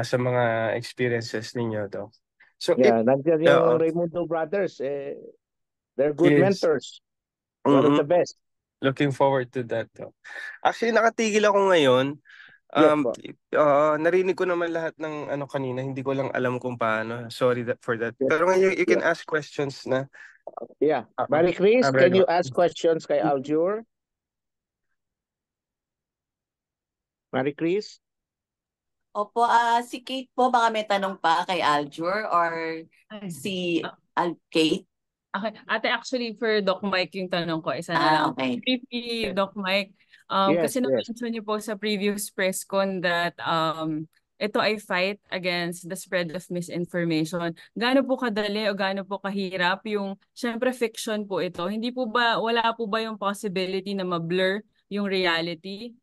sa mga experiences ninyo, Doc. So Yeah, nandiyan yung Oo. Raimundo Brothers. They're good Yes. mentors. One of the best. Looking forward to that, Doc. Actually, nakatigil ako ngayon. Yes po. Narinig ko naman lahat ng kanina, hindi ko lang alam kung paano. Sorry for that. Yes. Pero ngayon, you can Yeah. ask questions na. Yeah. Marie Chris, I'm can ready. you ask questions kay Aljur? Marie Chris? Opo, si Kate po, baka may tanong pa kay Aljur or si Kate? Okay. Ate, actually, for Doc Mike yung tanong ko, isa na lang. Okay. Briefly, Doc Mike, Yes, kasi yes. na-mention niyo po sa previous press con that ito ay fight against the spread of misinformation. Gaano po kadali o gaano po kahirap yung, syempre fiction po ito. Wala po ba yung possibility na ma-blur yung reality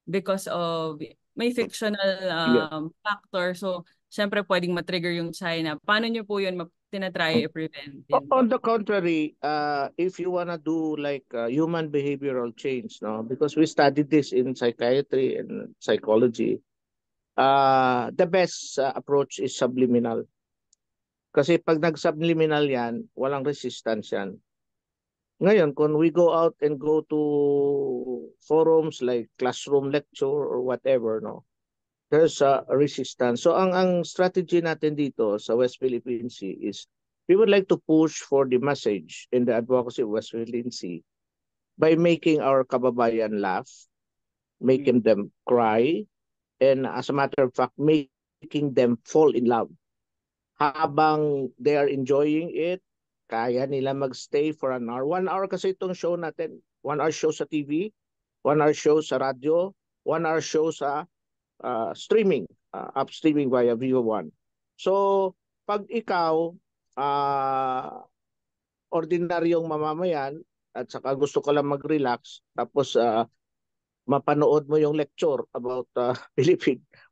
because of may fictional factor. So, syempre pwedeng ma-trigger yung China. Paano niyo po yun tinatry i-prevent? On the contrary, if you wanna do like human behavioral change, no, because we studied this in psychiatry and psychology, the best approach is subliminal. Kasi pag nag-subliminal yan, walang resistance yan. Ngayon, kung we go out and go to forums like classroom lecture or whatever, no, there's a resistance. So ang strategy natin dito sa West Philippine Sea is we would like to push for the message in the advocacy of West Philippine Sea by making our kababayan laugh, making them cry, and as a matter of fact, making them fall in love. Habang they are enjoying it, kaya nila magstay for an hour. 1 hour kasi itong show natin. 1 hour show sa TV, 1 hour show sa radyo, 1 hour show sa streaming, upstreaming via Vivo One. So, pag ikaw, ordinaryong mamamayan, at saka gusto ko lang mag-relax, tapos mapanood mo yung lecture about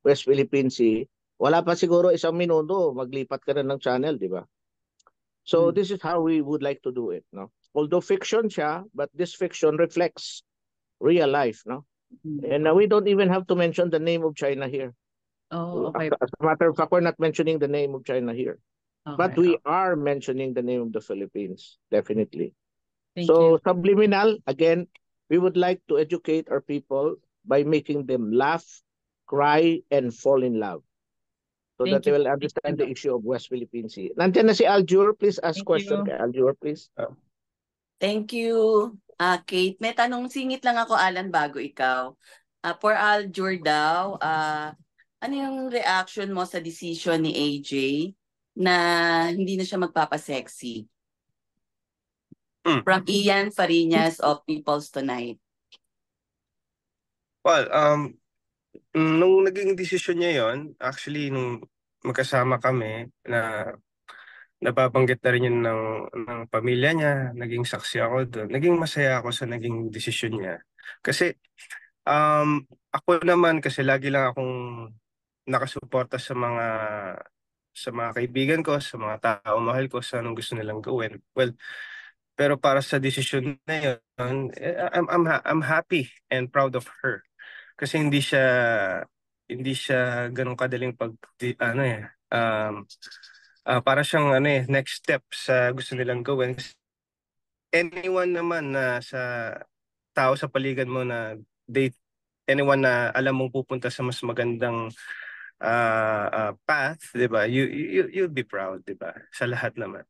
West Philippine Sea, wala pa siguro 1 minuto, maglipat ka na ng channel, di ba? So this is how we would like to do it, no? Although fiction siya, but this fiction reflects real life, no? And we don't even have to mention the name of China here. Oh, okay. As a matter of fact, we're not mentioning the name of China here. But we Okay. are mentioning the name of the Philippines, definitely. Thank So you. subliminal, again, we would like to educate our people by making them laugh, cry, and fall in love, so that Thank they you. will Thank understand you, the issue of West Philippine Sea. Nandiyan na si Aljur, please ask Thank question you. kay Aljur, please. Thank you, Kate. May tanong singit lang ako, Alan, bago ikaw. For Aljur daw, ano yung reaction mo sa decision ni AJ na hindi na siya magpapasexy? From Ian Fariñas of People's Tonight. Well, nung naging desisyon niya yon, actually, nung magkasama kami, na nababanggit na rin yun ng pamilya niya, naging saksi ako doon. Naging masaya ako sa naging desisyon niya. Kasi, ako naman, kasi lagi lang akong nakasuporta sa mga kaibigan ko, sa mga tao mahal ko, sa anong gusto nilang gawin. Well, pero para sa desisyon na yun, I'm happy and proud of her. Kasi hindi siya ganun kadaling para siyang next step sa gusto nilang gawin. Anyone naman na sa tao sa paligid mo na anyone na alam mong pupunta sa mas magandang path, 'di ba? You'll be proud, 'di ba? Sa lahat naman.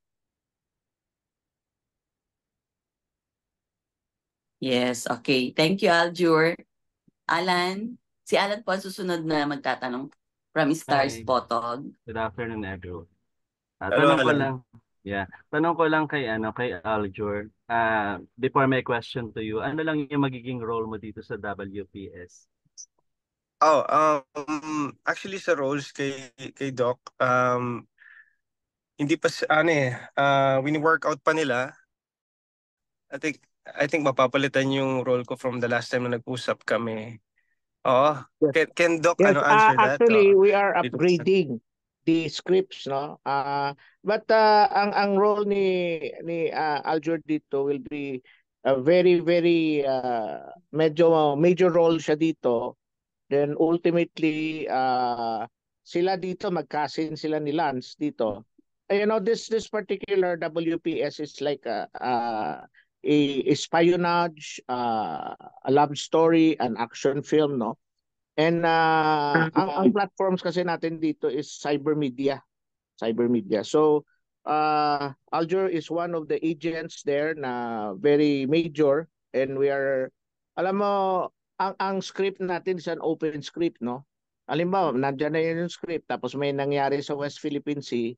Yes, okay. Thank you, Aljur. Alan, si Alan po ang susunod na magtatanong from Stars Hi, Potog. good afternoon everyone. Hello, Tanong ko Alan. lang, tanong ko lang kay Aljur. Before my question to you, ano lang yung magiging role mo dito sa WPS? Actually sa roles kay Doc, hindi pa wini-workout pa nila. I think mapapalitan yung role ko from the last time na nag-usap kami. Oo. Yes. Can Doc Yes, answer that? actually, we are Dito sa- upgrading the scripts, no? But ang role ni Aljur dito will be a very very medyo major role siya dito. Then ultimately sila dito magkasin sila ni Lance dito. You know, this particular WPS is like a espionage, a love story, an action film, no? And ang platforms kasi natin dito is cyber media. So Aljur is one of the agents there na very major, and we are, alam mo, ang script natin is an open script, no? Halimbawa, nandiyan na yun yung script, tapos may nangyari sa West Philippine Sea,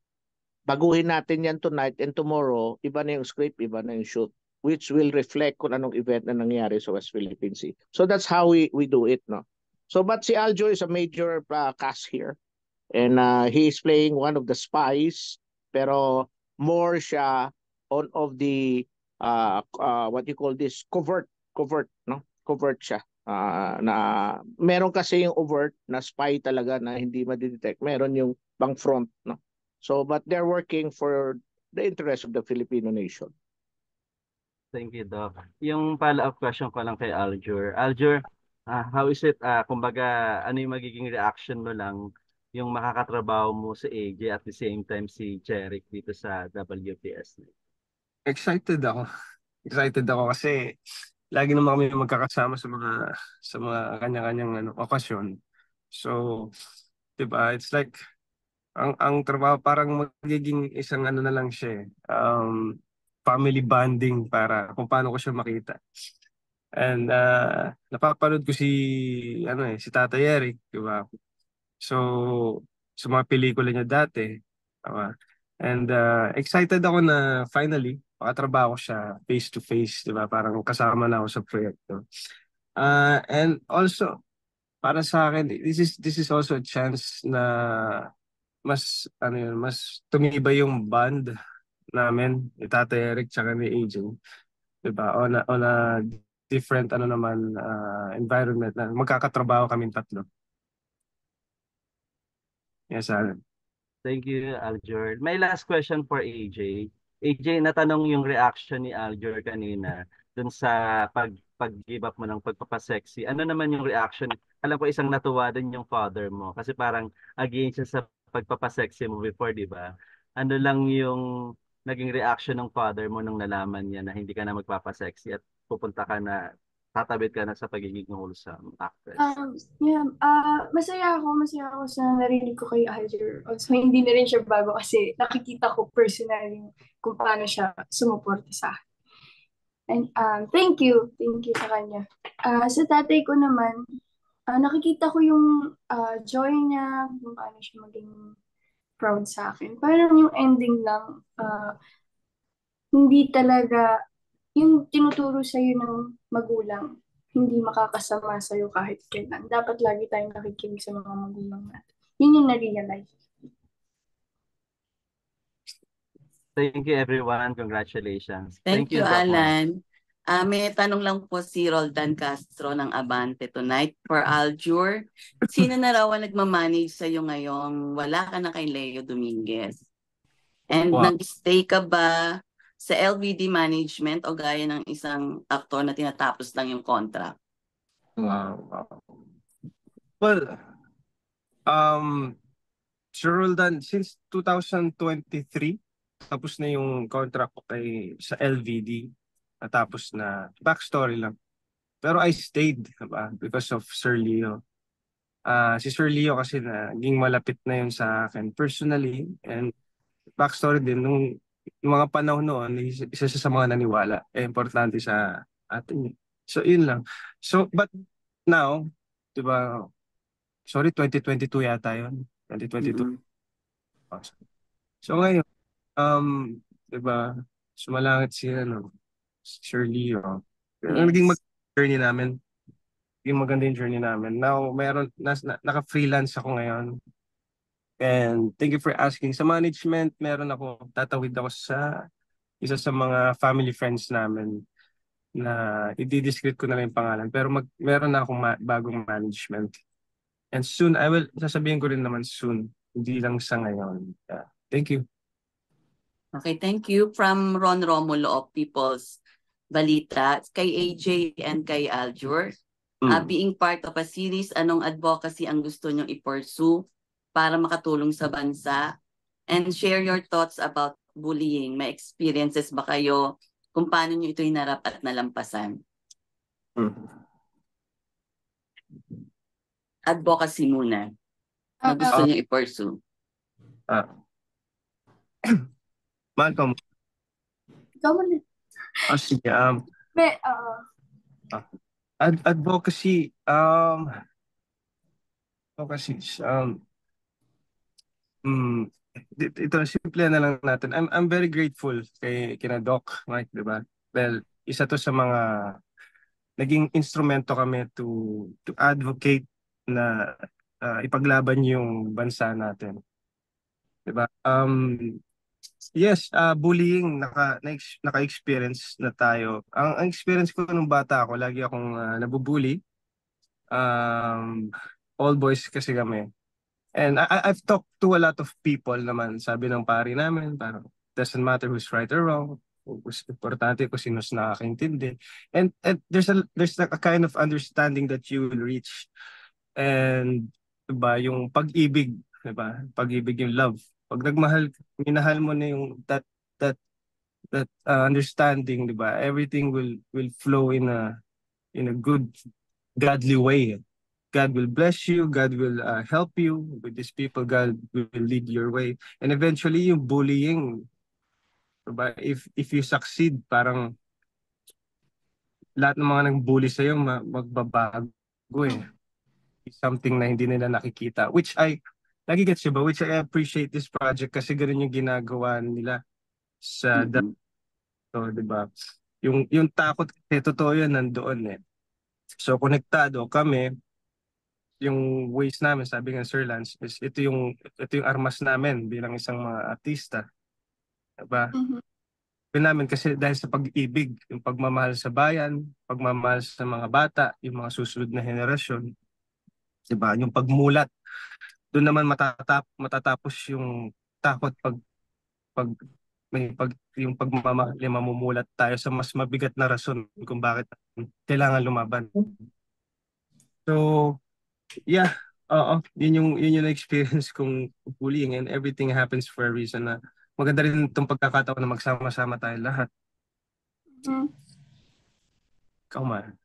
baguhin natin yan tonight, and tomorrow, iba na yung script, iba na yung shoot, which will reflect kung anong event na nangyari sa West Philippine Sea. So that's how we do it, no? So, but si Aljur is a major cast here. And he is playing one of the spies, pero more siya on of the what you call this, covert, no? Covert siya. Na meron kasi yung overt na spy talaga na hindi ma-detect. Meron yung bang front, no? So, but they're working for the interest of the Filipino nation. Thank you, Doc. Yung follow-up question ko lang kay Aljur. Aljur, how is it, kumbaga, ano yung magiging reaction mo lang yung makakatrabaho mo sa AJ at the same time si Jeric dito sa WPS? Excited ako kasi lagi naman kami magkakasama sa mga kanya-kanyang okasyon. So, 'di ba? It's like ang trabaho parang magiging isang na lang siya, family bonding para kung paano ko siya makita. And napapanood ko si Tatay Eric, di ba? So, sa mga pelikula niya dati. Diba? And excited ako na finally, makatrabaho siya face to face, di ba? Parang kasama na ako sa proyekto. And also, para sa akin, this is also a chance na mas tumibay yung bond namin ni Tatay Eric tsaka ni AJ. Diba? On a different environment na magkakatrabaho kaming tatlo. Yes, Alan. Thank you, Aljur. My last question for AJ. AJ, natanong yung reaction ni Aljur kanina dun sa pag-give up mo ng pagpapasexy. Ano naman yung reaction? Alam ko isang natuwa din yung father mo kasi parang against siya sa pagpapasexy mo before, di ba? Ano lang yung naging reaction ng father mo nung nalaman niya na hindi ka na magpapasexy at tatabit ka na sa pagiging wholesome actress? Masaya ako sa narinig ko kay Alger. Also, hindi na rin siya bago kasi nakikita ko personally kung paano siya sumuporta sa akin. And thank you sa kanya. Sa tatay ko naman, nakikita ko yung joy niya, kung paano siya maging proud sa akin. Parang yung ending lang, hindi talaga yung tinuturo sa'yo ng magulang, hindi makakasama sa'yo kahit kailan. Dapat lagi tayong nakikinig sa mga magulang natin. Yun yung na-realize. Thank you, everyone. Congratulations. Thank you, Doc Mike. Alan. May tanong lang po si Roldan Castro ng Abante tonight for Aljur. Sino na raw ang nagmamanage sa'yo ngayong wala ka na kay Leo Dominguez? And Wow. nag-stay ka ba sa LVD management o gaya ng isang aktor na tinatapos lang yung contract? Wow. Well, Sir Roldan, since 2023, tapos na yung contract ko sa LVD. Natapos na. Backstory lang. Pero I stayed, diba? Because of Sir Leo. Si Sir Leo kasi naging malapit na yun sa akin personally. And backstory din, nung mga panahon noon, isa siya sa mga naniwala. Importante sa atin. So, yun lang. So, but now, diba, sorry, 2022 yata yun. 2022. So, ngayon, diba, sumalangit si Sir Leo. Naging journey namin. Naging maganda yung journey namin. Now, naka-freelance ako ngayon. And thank you for asking. Sa management, tatawid ako sa isa sa mga family friends namin na i-discreet ko na lang yung pangalan. Pero meron na akong bagong management. And soon, sasabihin ko rin naman soon. Hindi lang sa ngayon. Yeah. Thank you. Okay, thank you. From Ron Romulo of People's Balita, kay AJ and kay Aljur. Being part of a series, anong advocacy ang gusto nyong i-pursue para makatulong sa bansa? And share your thoughts about bullying. May experiences ba kayo kung paano nyo ito hinarap at nalampasan? Advocacy muna na gusto nyo i-pursue. Malcolm. Ikaw mo na. Sige. Advocacy. Ito simple na lang natin. I'm very grateful kina Doc Mike, di ba? Well, isa to sa mga naging instrumento kami to advocate na ipaglaban yung bansa natin. Di ba? Yes, bullying, naka-experience na tayo. Ang experience ko nung bata ako, lagi akong nabubully. All boys kasi kami. And I've talked to a lot of people naman. Sabi ng pari namin, parang doesn't matter who's right or wrong. Importante kung sino's nakakaintindi. And there's a kind of understanding that you will reach. And diba, yung pag-ibig, diba? Pag-ibig, yung love. Pag minahal mo na yung that understanding, diba? Everything will flow in a good godly way. God will bless you, God will help you with these people, God will lead your way. And eventually yung bullying, diba? If you succeed, parang lahat ng mga nang-bully sa'yo magbabago eh. Something na hindi nila nakikita. Which I, lagi gets you ba? Which I appreciate this project kasi ganun yung ginagawa nila sa so, di ba? Yung takot kasi totoo yun nandoon eh. So konektado kami, yung ways namin, sabi nga Sir Lance, is ito yung armas namin bilang isang mga artista. Diba? Namin kasi dahil sa pag-ibig, yung pagmamahal sa bayan, pagmamahal sa mga bata, yung mga susunod na henerasyon, diba? Yung pagmulat, doon naman matatapos yung takot pag yung pagmamahal, yung mamumulat tayo sa mas mabigat na rason kung bakit kailangan lumaban. So, yeah, oo, yun yung experience kong bullying, and everything happens for a reason na maganda rin itong pagkakataon na magsama-sama tayo lahat. Ikaw man.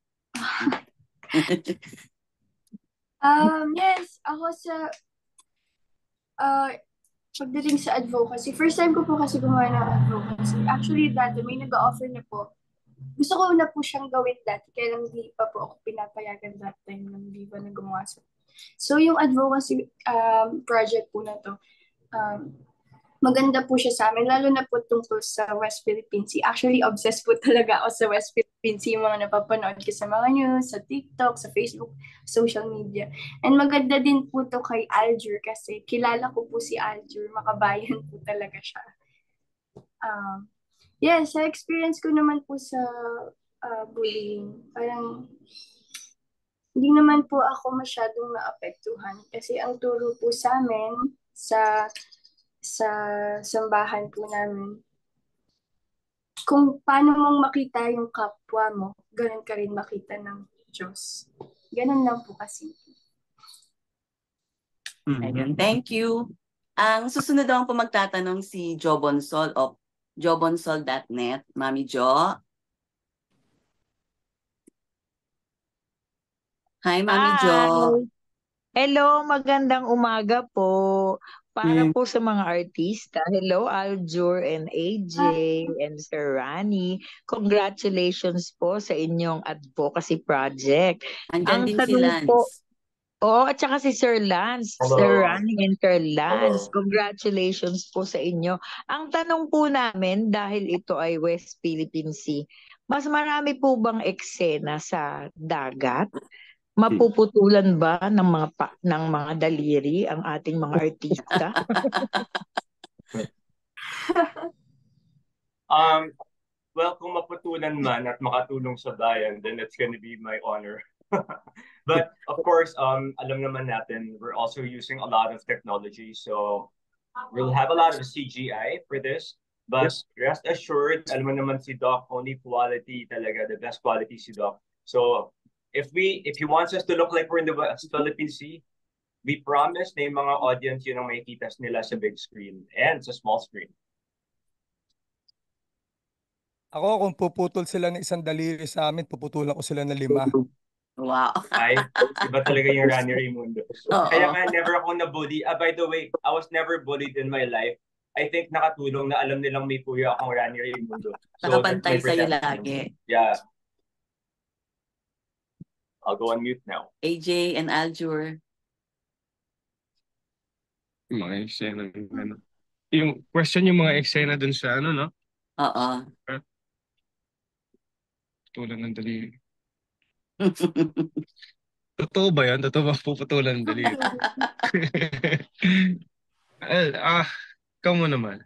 Yes, ako sa pagdating sa advocacy, first time ko po kasi gumawa ng advocacy. Actually, dati may nag-offer na po. Gusto ko na po siyang gawin dati, kaya lang hindi pa po ako pinapayagan that time ng Viva na gumawa sa. So, yung advocacy project po na to, maganda po siya sa amin, lalo na po tungkol sa West Philippine Sea. Actually, obsessed po talaga ako sa West Philippine Sea, yung mga napapanood ko sa mga news, sa TikTok, sa Facebook, social media. And maganda din po to kay Aljur kasi kilala ko po si Aljur, makabayan po talaga siya. Yeah, sa experience ko naman po sa bullying, parang hindi naman po ako masyadong naapektuhan kasi ang turo po sa amin sa sambahan po namin, kung paano mong makita yung kapwa mo, ganun ka rin makita ng Diyos. Ganun lang po kasi. Ayun, thank you. Ang susunod naman po magtatanong si Jo Bonsol of jobonsol.net. Mami Jo. Hi, Mami Jo. Hello, magandang umaga po. Para po sa mga artista, hello Aljur and AJ and Sir Rani. Congratulations po sa inyong advocacy project. Andyan din si tanong po, Lance. at saka si Sir Lance, Hello. Sir Rani and Sir Lance. Hello. Congratulations po sa inyo. Ang tanong po namin, dahil ito ay West Philippine Sea, mas marami po bang eksena sa dagat? Mapuputulan ba ng mga daliri ang ating mga artista? Well, kung maputulan man at makatulong sa bayan, then it's going to be my honor. But of course, alam naman natin, we're also using a lot of technology, so we'll have a lot of CGI for this. But rest assured, alam mo naman si Doc, only quality talaga, the best quality si Doc. So if he wants us to look like we're in the West Philippine Sea, we promise na yung mga audience yun ang makikita nila sa big screen and sa small screen. Ako, kung puputol sila ng isang daliri sa amin, puputulan ko sila ng 5. Wow. Ay, iba talaga yung Rani Raimundo. Kaya nga, never ako na-bully. By the way, I was never bullied in my life. I think nakatulong na alam nilang may kuya akong Rani Raimundo. So, nakapantay sa'yo lagi. Yeah. I'll go on mute now. AJ and Aljur. Mga eksena. Yung question yung mga eksena dun sa no? Oo. Putulan ng daliri. Totoo ba yan? Totoo ba puputulan ng daliri? Ikaw mo naman.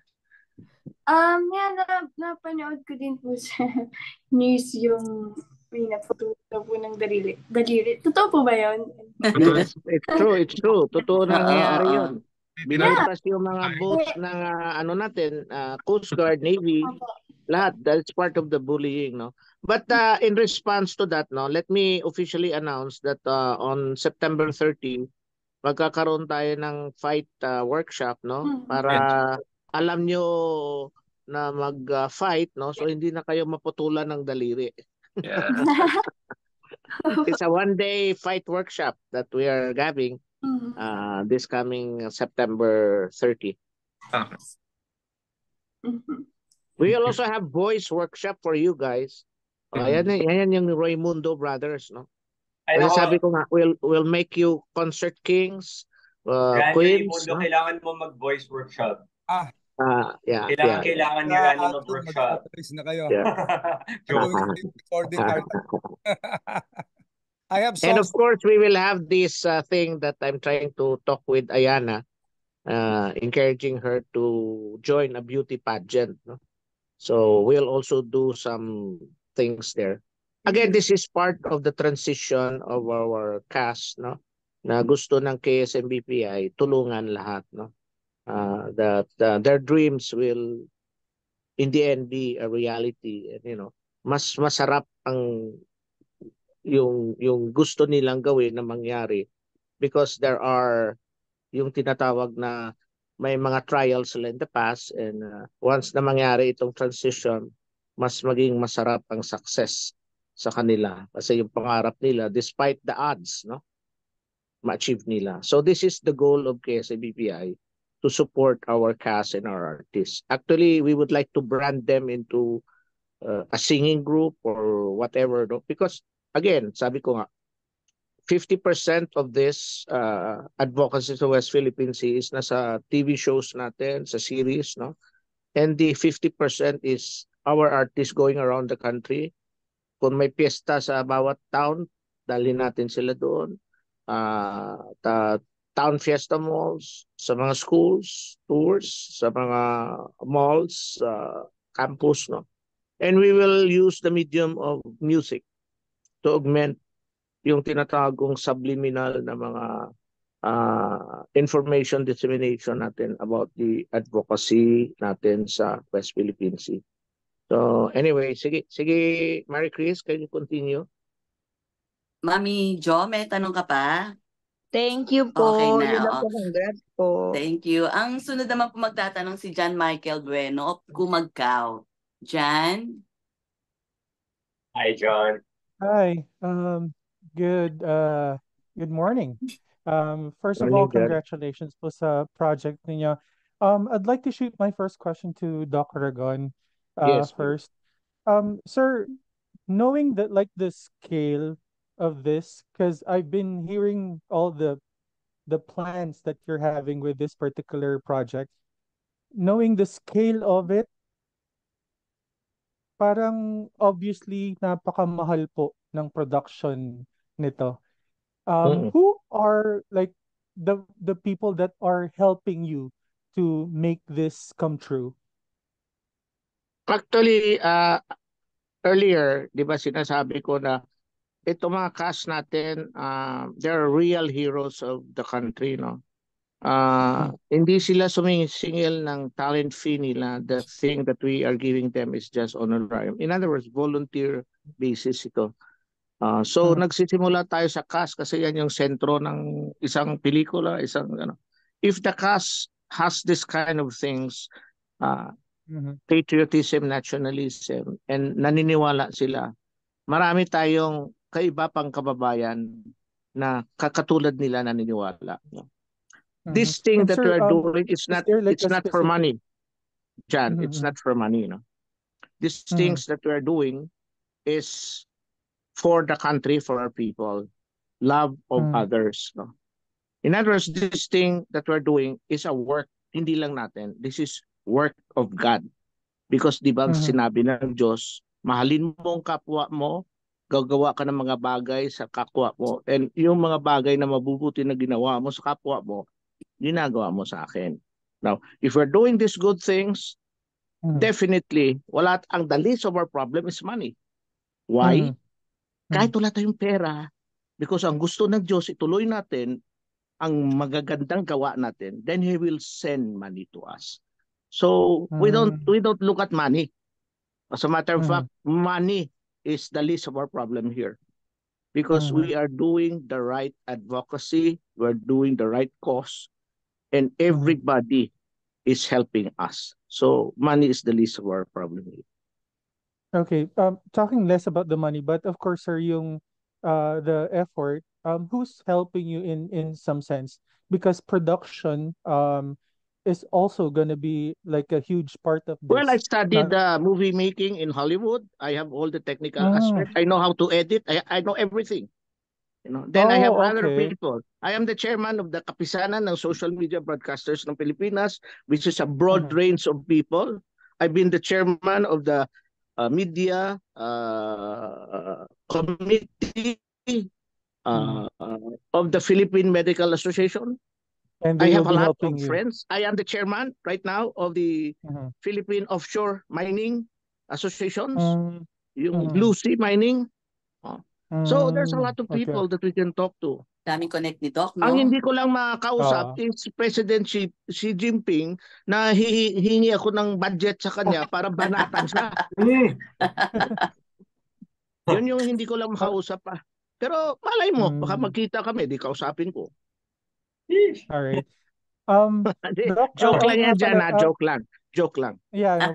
Napanood ko din po sa news yung may naputulan po ng daliri. Totoo po ba yun? It's true. Totoo nangyayari yun. Binaltas yung mga boats ng natin, Coast Guard, Navy, lahat. That's part of the bullying, no? But in response to that, no, let me officially announce that on September 13, magkakaroon tayo ng fight workshop, no? Para alam nyo na mag-fight, no? So hindi na kayo maputulan ng daliri. Yeah. It's a one-day fight workshop that we are having this coming September 30. We will also have voice workshop for you guys. Ayan yung Raimundo Brothers, no? Ay, Kasi nako, sabi ko nga, we'll make you concert kings, Randy queens, Raimundo, no? kailangan mo mag-voice workshop. Yeah. Kailangan nyo, Randy, Alger, mag-workshop. mag-voice na kayo. Yeah. Joke. Gawin natin yung recording artist. I have And of songs. course, we will have this thing that I'm trying to talk with Ayana, encouraging her to join a beauty pageant, no? So we'll also do some things there. Again, this is part of the transition of our cast, no? Na gusto ng KSMBPI tulungan lahat, no? That their dreams will in the end be a reality, and mas masarap ang yung gusto nilang gawin na mangyari because there are yung tinatawag na may mga trials sila in the past, and once na mangyari itong transition, mas maging masarap ang success sa kanila kasi yung pangarap nila despite the odds, no, ma-achieve nila. So this is the goal of KSABPI, to support our cast and our artists. Actually, we would like to brand them into a singing group or whatever, no? Because again, sabi ko nga, 50% of this advocacy sa West Philippine Sea is nasa TV shows natin, sa series, no? And the 50% is our artists going around the country. Kung may piyesta sa bawat town, dalhin natin sila doon. Town fiesta malls, sa mga schools, tours, sa mga malls, campus, no? And we will use the medium of music to augment yung tinatagong subliminal na mga information dissemination natin about the advocacy natin sa West Philippine Sea. So anyway, sige, Mary Chris, can you continue? Mami Jo, may tanong ka pa? Thank you Okay po. na, Yun na oo. po. Congrats po. Thank you. Ang sunod naman po magtatanong si John Michael Bueno of Kumagkaw. John? Hi, John. Hi, good morning. First of all, Morning, John. congratulations po sa project ninyo. I'd like to shoot my first question to Doc Aragon Yes, please. first. Sir, knowing that like the scale of this, because I've been hearing all the plans that you're having with this particular project, knowing the scale of it, parang obviously napakamahal po ng production nito. Who are like the people that are helping you to make this come true? Actually, earlier, di ba sinasabi ko na ito mga cast natin, they're real heroes of the country, no? Hindi sila sumisingil ng talent fee nila. The thing that we are giving them is just honorarium. In other words, volunteer basis ito. So nagsisimula tayo sa cast kasi yan yung sentro ng isang pelikula, If the cast has this kind of things, patriotism, nationalism, and naniniwala sila, marami tayong kaiba pang kababayan na kakatulad nila naniniwala. This thing And that sir, we are doing, it's not there like a for specific money, John. It's not for money, no. These things that we are doing is for the country, for our people, love of others, no. In other words, this thing that we're doing is a work, hindi lang natin. This is work of God. Because di ba sinabi ng Diyos, mahalin mo ang kapwa mo, gagawa ka ng mga bagay sa kapwa mo, and yung mga bagay na mabubuti na ginawa mo sa kapwa mo, ginagawa mo sa akin. Now, if we're doing these good things, definitely, the least of our problem is money. Why? Kahit wala tayong pera, because ang gusto ng Diyos, ituloy natin ang magagandang gawa natin, then He will send money to us. So, we don't look at money. As a matter of fact, money is the least of our problem here. Because we are doing the right advocacy, we're doing the right cause, and everybody is helping us. So, money is the least of our problem here. Okay, talking less about the money, but of course, sir, yung the effort, who's helping you in some sense? Because production, is also going to be like a huge part of Well, I this. studied movie making in Hollywood. I have all the technical aspects. I know how to edit. I know everything. Then I have Oh, other okay. people. I am the chairman of the Kapisanan ng Social Media Broadcasters ng Pilipinas, which is a broad range of people. I've been the chairman of the media committee of the Philippine Medical Association. And I they will have a be lot helping of you. friends. I am the chairman right now of the Philippine Offshore Mining Associations, yung Blue Sea Mining. So there's a lot of Okay. people that we can talk to. Daming connect ni Doc, Ang no? hindi ko lang makausap is President Xi Jinping na hihingi ako ng budget sa kanya para banatan siya. Yun yung hindi ko lang makausap pa. Pero malay mo, baka magkita kami, di kausapin ko. All right. Doc, Joke lang yan dyan, pala, joke lang. Joke lang. Yeah,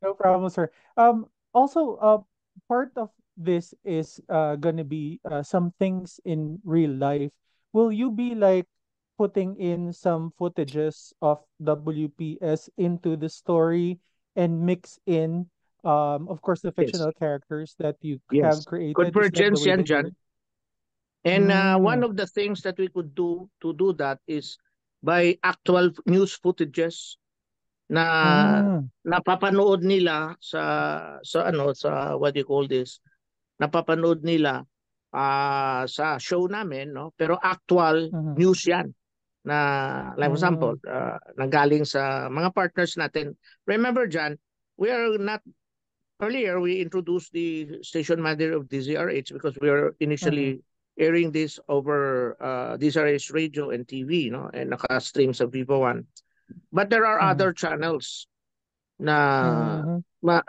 no problem, sir. Also, part of this is gonna be some things in real life. Will you be like putting in some footages of WPS into the story and mix in, of course, the fictional characters that you have Yes. created? Is that the Convergence way yan to do dyan. it? And one of the things that we could do to do that is by actual news footages na napapanood nila sa what do you call this? Napapanood nila sa show namin, no? Pero actual news 'yan na like for example, nanggaling sa mga partners natin. Remember John, we are not earlier we introduced the station manager of DZRH because we were initially airing this over DZRH radio and TV, no? And naka-stream sa Vivo One. But there are other channels na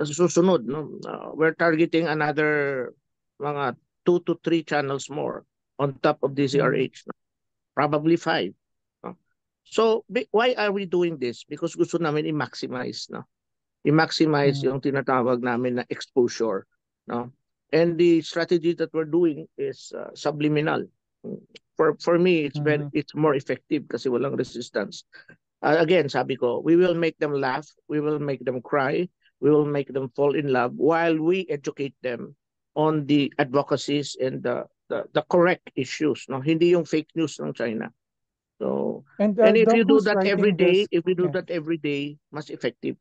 susunod, no? We're targeting another mga 2 to 3 channels more on top of DZRH. No? Probably 5. No? So why are we doing this? Because gusto namin i-maximize, no? I-maximize yung tinatawag namin na exposure, no? And the strategy that we're doing is subliminal. For me, it's more effective kasi walang resistance. Again, sabi ko, we will make them laugh, we will make them cry, we will make them fall in love while we educate them on the advocacies and the correct issues, no? Hindi yung fake news ng China. So, and if Doc, you do who's that every writing day, this? mas effective.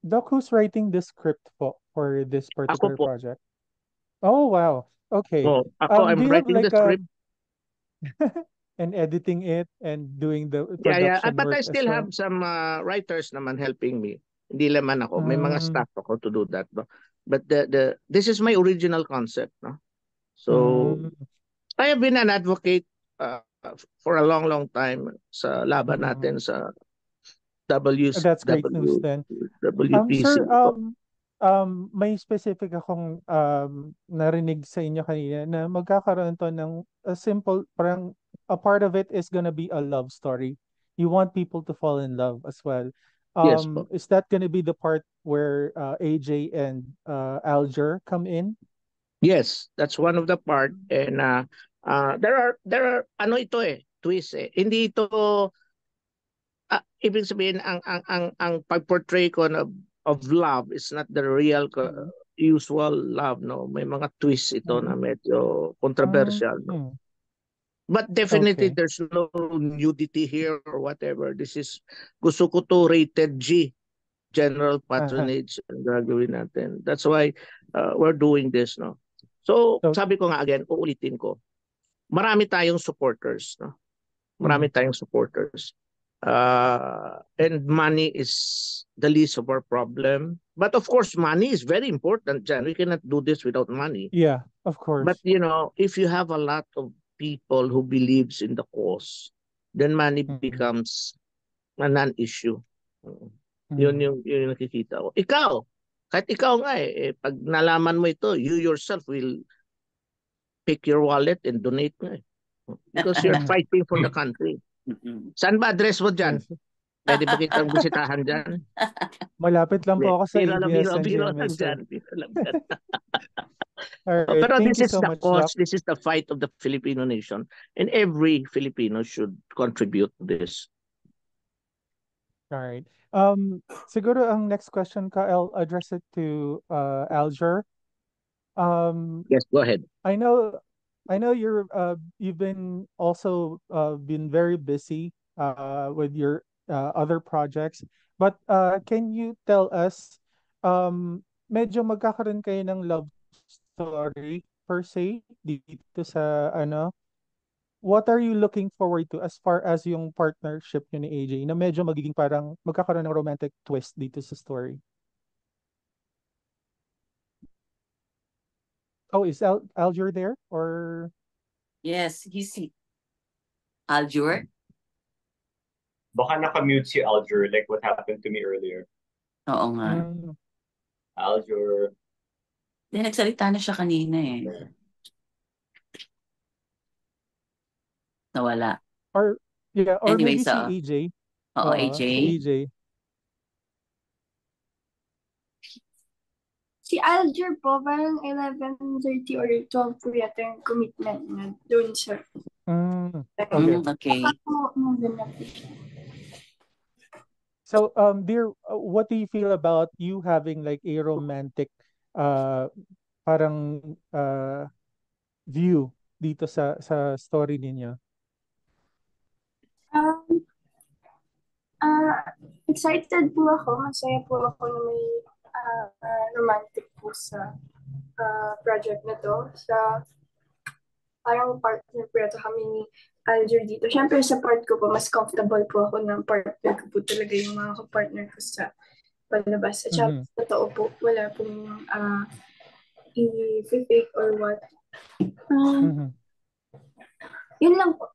Doc, who's writing the script for this particular Ako po. project? Oh, wow. Okay. Oh, ako, I'm Do you have writing the like script. and editing it and doing the Yeah. production But work I as still well? have some writers naman helping me. Hindi naman ako. May mga staff ako to do that. No? But this is my original concept. No? So, I have been an advocate for a long time sa laban natin sa That's great news then. WPC. Sir, may specific akong narinig sa inyo kanina na magkakaroon to ng a simple, parang a part of it is gonna be a love story. You want people to fall in love as well. Yes po. Is that gonna be the part where AJ and Alger come in? Yes, that's one of the part. And there are ano ito twist Hindi ito ibig sabihin ang pag-portray ko of love is not the real usual love, no? May mga twists ito na medyo controversial, no? But definitely there's no nudity here or whatever. This is gusto ko to rated G, general patronage ang gagawin natin. That's why we're doing this, no? So sabi ko nga again, uulitin ko. Marami tayong supporters, no? Marami tayong supporters. And money is the least of our problem. But of course, money is very important, Jan. We cannot do this without money. Yeah, of course. But, if you have a lot of people who believes in the cause, then money becomes a non-issue. Yun yung nakikita ko. Kahit ikaw nga pag nalaman mo ito, you yourself will pick your wallet and donate nga because you're fighting for the country. Saan ba address mo dyan? Pwede ba kitang bisitahan dyan? Malapit lang po ako sa ABS and Biro GMA, sir. lang dyan. All right. Pero Thank this you is so the much, cause, Doc. this is the fight of the Filipino nation. And every Filipino should contribute to this. All right. Siguro ang next question ka, I'll address it to Alger. Yes, go ahead. I know you've been also been very busy with your other projects. But can you tell us medyo magkakaroon kayo ng love story per se dito sa ano, what are you looking forward to as far as yung partnership niyo ni AJ na medyo magiging parang magkakaroon ng romantic twist dito sa story? Oh, is Alger there or Yes, he's Aljur. Baka nakamute si Aljur, like what happened to me earlier. Oo nga. Aljur. Hindi, nagsalita na siya kanina eh. Nawala. or yeah, or Anyway, maybe si so, AJ. oo, Oo, AJ. si AJ. Si Alger po, parang 11:30 or 12 po yata yung commitment niya doon sa... Okay. Okay. So, dear, what do you feel about you having like a romantic parang view dito sa story ninyo? Excited po ako. Masaya po ako na may romantic po sa project na to. Sa parang partner po yata kami ni Alger dito. Siyempre sa part ko po, mas comfortable po ako ng partner ko po talaga yung mga kapartner ko sa palabas. At saka totoo po, wala pong i-fake or what. Yun lang po.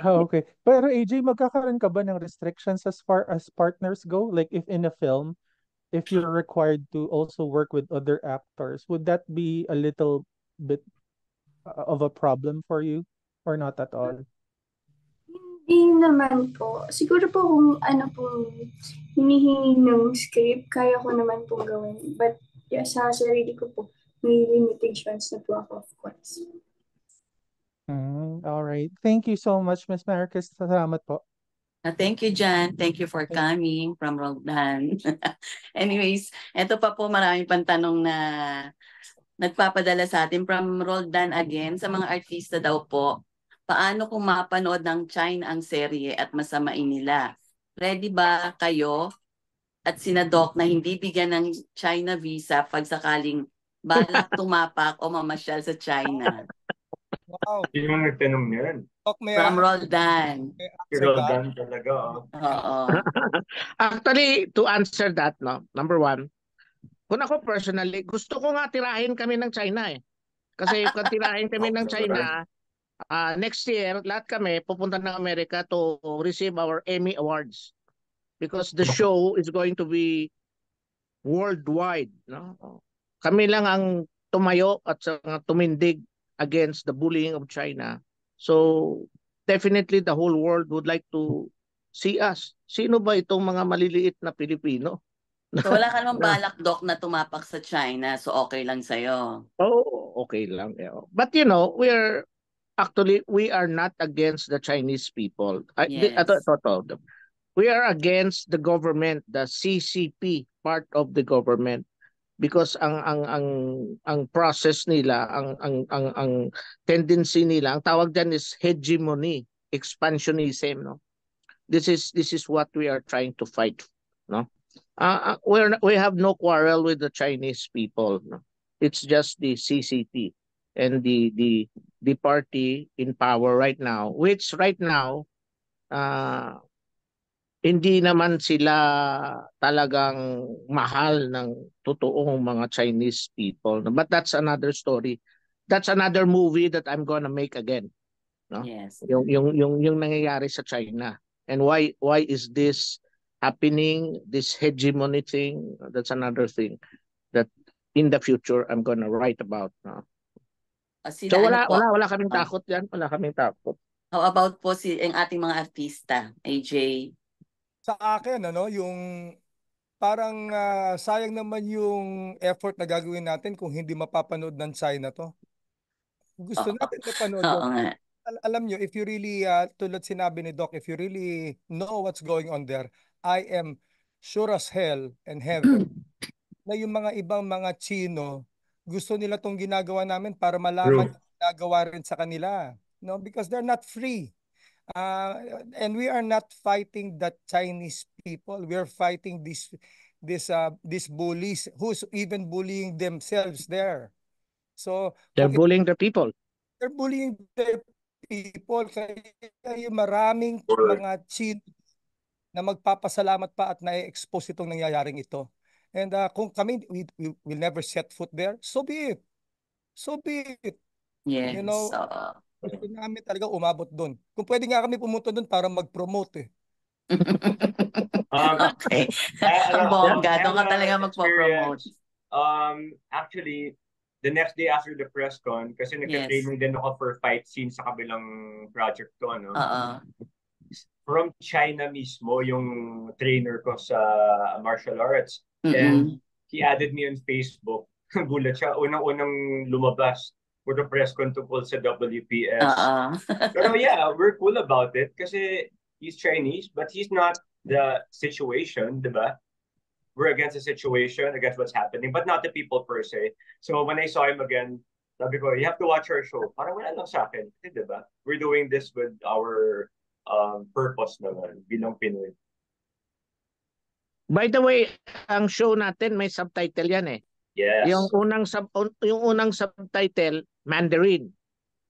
Oh, okay. Pero AJ, magkakaroon ka ba ng restrictions as far as partners go? Like if in a film, if you're required to also work with other actors, would that be a little bit of a problem for you or not at all? Hindi naman po. Siguro po kung ano po hinihingi ng script, kaya ko naman pong gawin. But yeah, sa sarili ko po, may limitations na po ako, of course. All right. Thank you so much, Miss Maricruz. Salamat po. Thank you, Jan. Thank you for coming from Roldan. Anyways, eto pa po maraming pantanong na nagpapadala sa atin from Roldan again. Sa mga artista daw po, paano kung mapanood ng China ang serye at masamain nila? Ready ba kayo at sina Doc na hindi bigyan ng China visa pag sakaling balak tumapak o mamasyal sa China? Wow. Sino yung nagtanong niyan? From Roldan. Si Roldan talaga. Oo. Actually, to answer that, no, number one, kung ako personally, gusto ko nga tirahin kami ng China eh. Kasi kung tirahin kami ng China, next year, lahat kami pupunta ng Amerika to receive our Emmy Awards. Because the show is going to be worldwide. No? Kami lang ang tumayo at tumindig against the bullying of China. So, definitely the whole world would like to see us. Sino ba itong mga maliliit na Pilipino? So wala ka namang balak, Doc, na tumapak sa China, so okay lang sa'yo. Oh, okay lang. Yeah. But you know, we are not against the Chinese people. Yes. We are against the government, the CCP part of the government, because ang process nila, ang tendency nila, ang tawag diyan is hegemony, expansionism, no. This is what we are trying to fight, no. We have no quarrel with the Chinese people, no. It's just the CCP and the party in power right now, which right now hindi naman sila talagang mahal ng totoong mga Chinese people. But that's another story. That's another movie that I'm gonna make again. No? Yes. Yung nangyayari sa China. And why is this happening? This hegemony thing, that's another thing that in the future I'm gonna write about. No? So wala kaming takot yan. Wala kaming takot. How about po ang ating mga artista, AJ? Sa akin, yung parang sayang naman yung effort na gagawin natin kung hindi mapapanood ng China to. Gusto natin mapanood Oo nga. alam nyo, if you really, tulad sinabi ni Doc, if you really know what's going on there, I am sure as hell and heaven na yung mga ibang mga Chino, gusto nila tong ginagawa namin para malaman True. na ginagawa rin sa kanila. No, because they're not free. And we are not fighting the Chinese people. We are fighting these bullies who's even bullying themselves there. So They're kung bullying the people. they're bullying their people, kaya yung maraming Correct. mga Chino na magpapasalamat pa at na-expose itong nangyayaring ito. And kung kami, we will never set foot there, so be it. So be it. You know, Yes. Oo. gusto namin talaga umabot doon. Kung pwede nga kami pumunta doon para mag-promote eh. Okay. I Ang have bongga. I Doon have ka talaga an magpo-promote. experience. Actually, the next day after the press con, kasi Yes. nagka-training din ako for fight scene sa kabilang project ko, ano? Oo. From China mismo, yung trainer ko sa martial arts. Mm-mm. And he added me on Facebook. Gulat siya. Unang-unang lumabas for the press con tungkol sa WPS. Oo. Pero yeah, we're cool about it kasi he's Chinese, but he's not the situation, diba? We're against the situation, against what's happening, but not the people per se. So when I saw him again, sabi ko, you have to watch our show. Parang wala lang sa akin. Kasi, diba? We're doing this with our purpose naman, bilang Pinoy. By the way, ang show natin may subtitle yan eh. Yes. Yung unang subtitle Mandarin.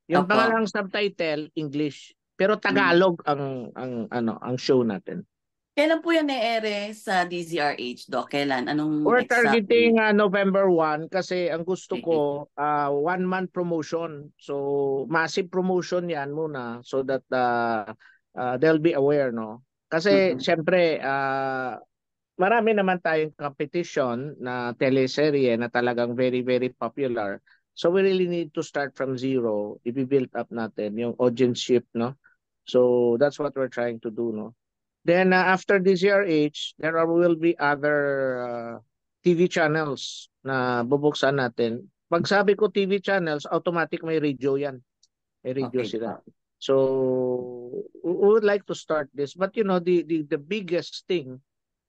Yung Opo. pangalang subtitle English. Pero Tagalog ang show natin. Kailan po yan na-ere sa DZRH, Doc? Kailan? Anong We're exactly? targeting November 1 kasi ang gusto Okay. ko 1 month promotion. So massive promotion yan muna so that they'll be aware, no? Kasi Mm-mm. syempre marami naman tayong competition na teleserye na talagang very very popular. So we really need to start from zero. I-build up natin yung audienceship, no? So that's what we're trying to do, no? Then after DZRH, will be other TV channels na bubuksan natin. Pag sabi ko TV channels, automatic may radio yan. May radio Okay sila. po. So we would like to start this. But you know, the biggest thing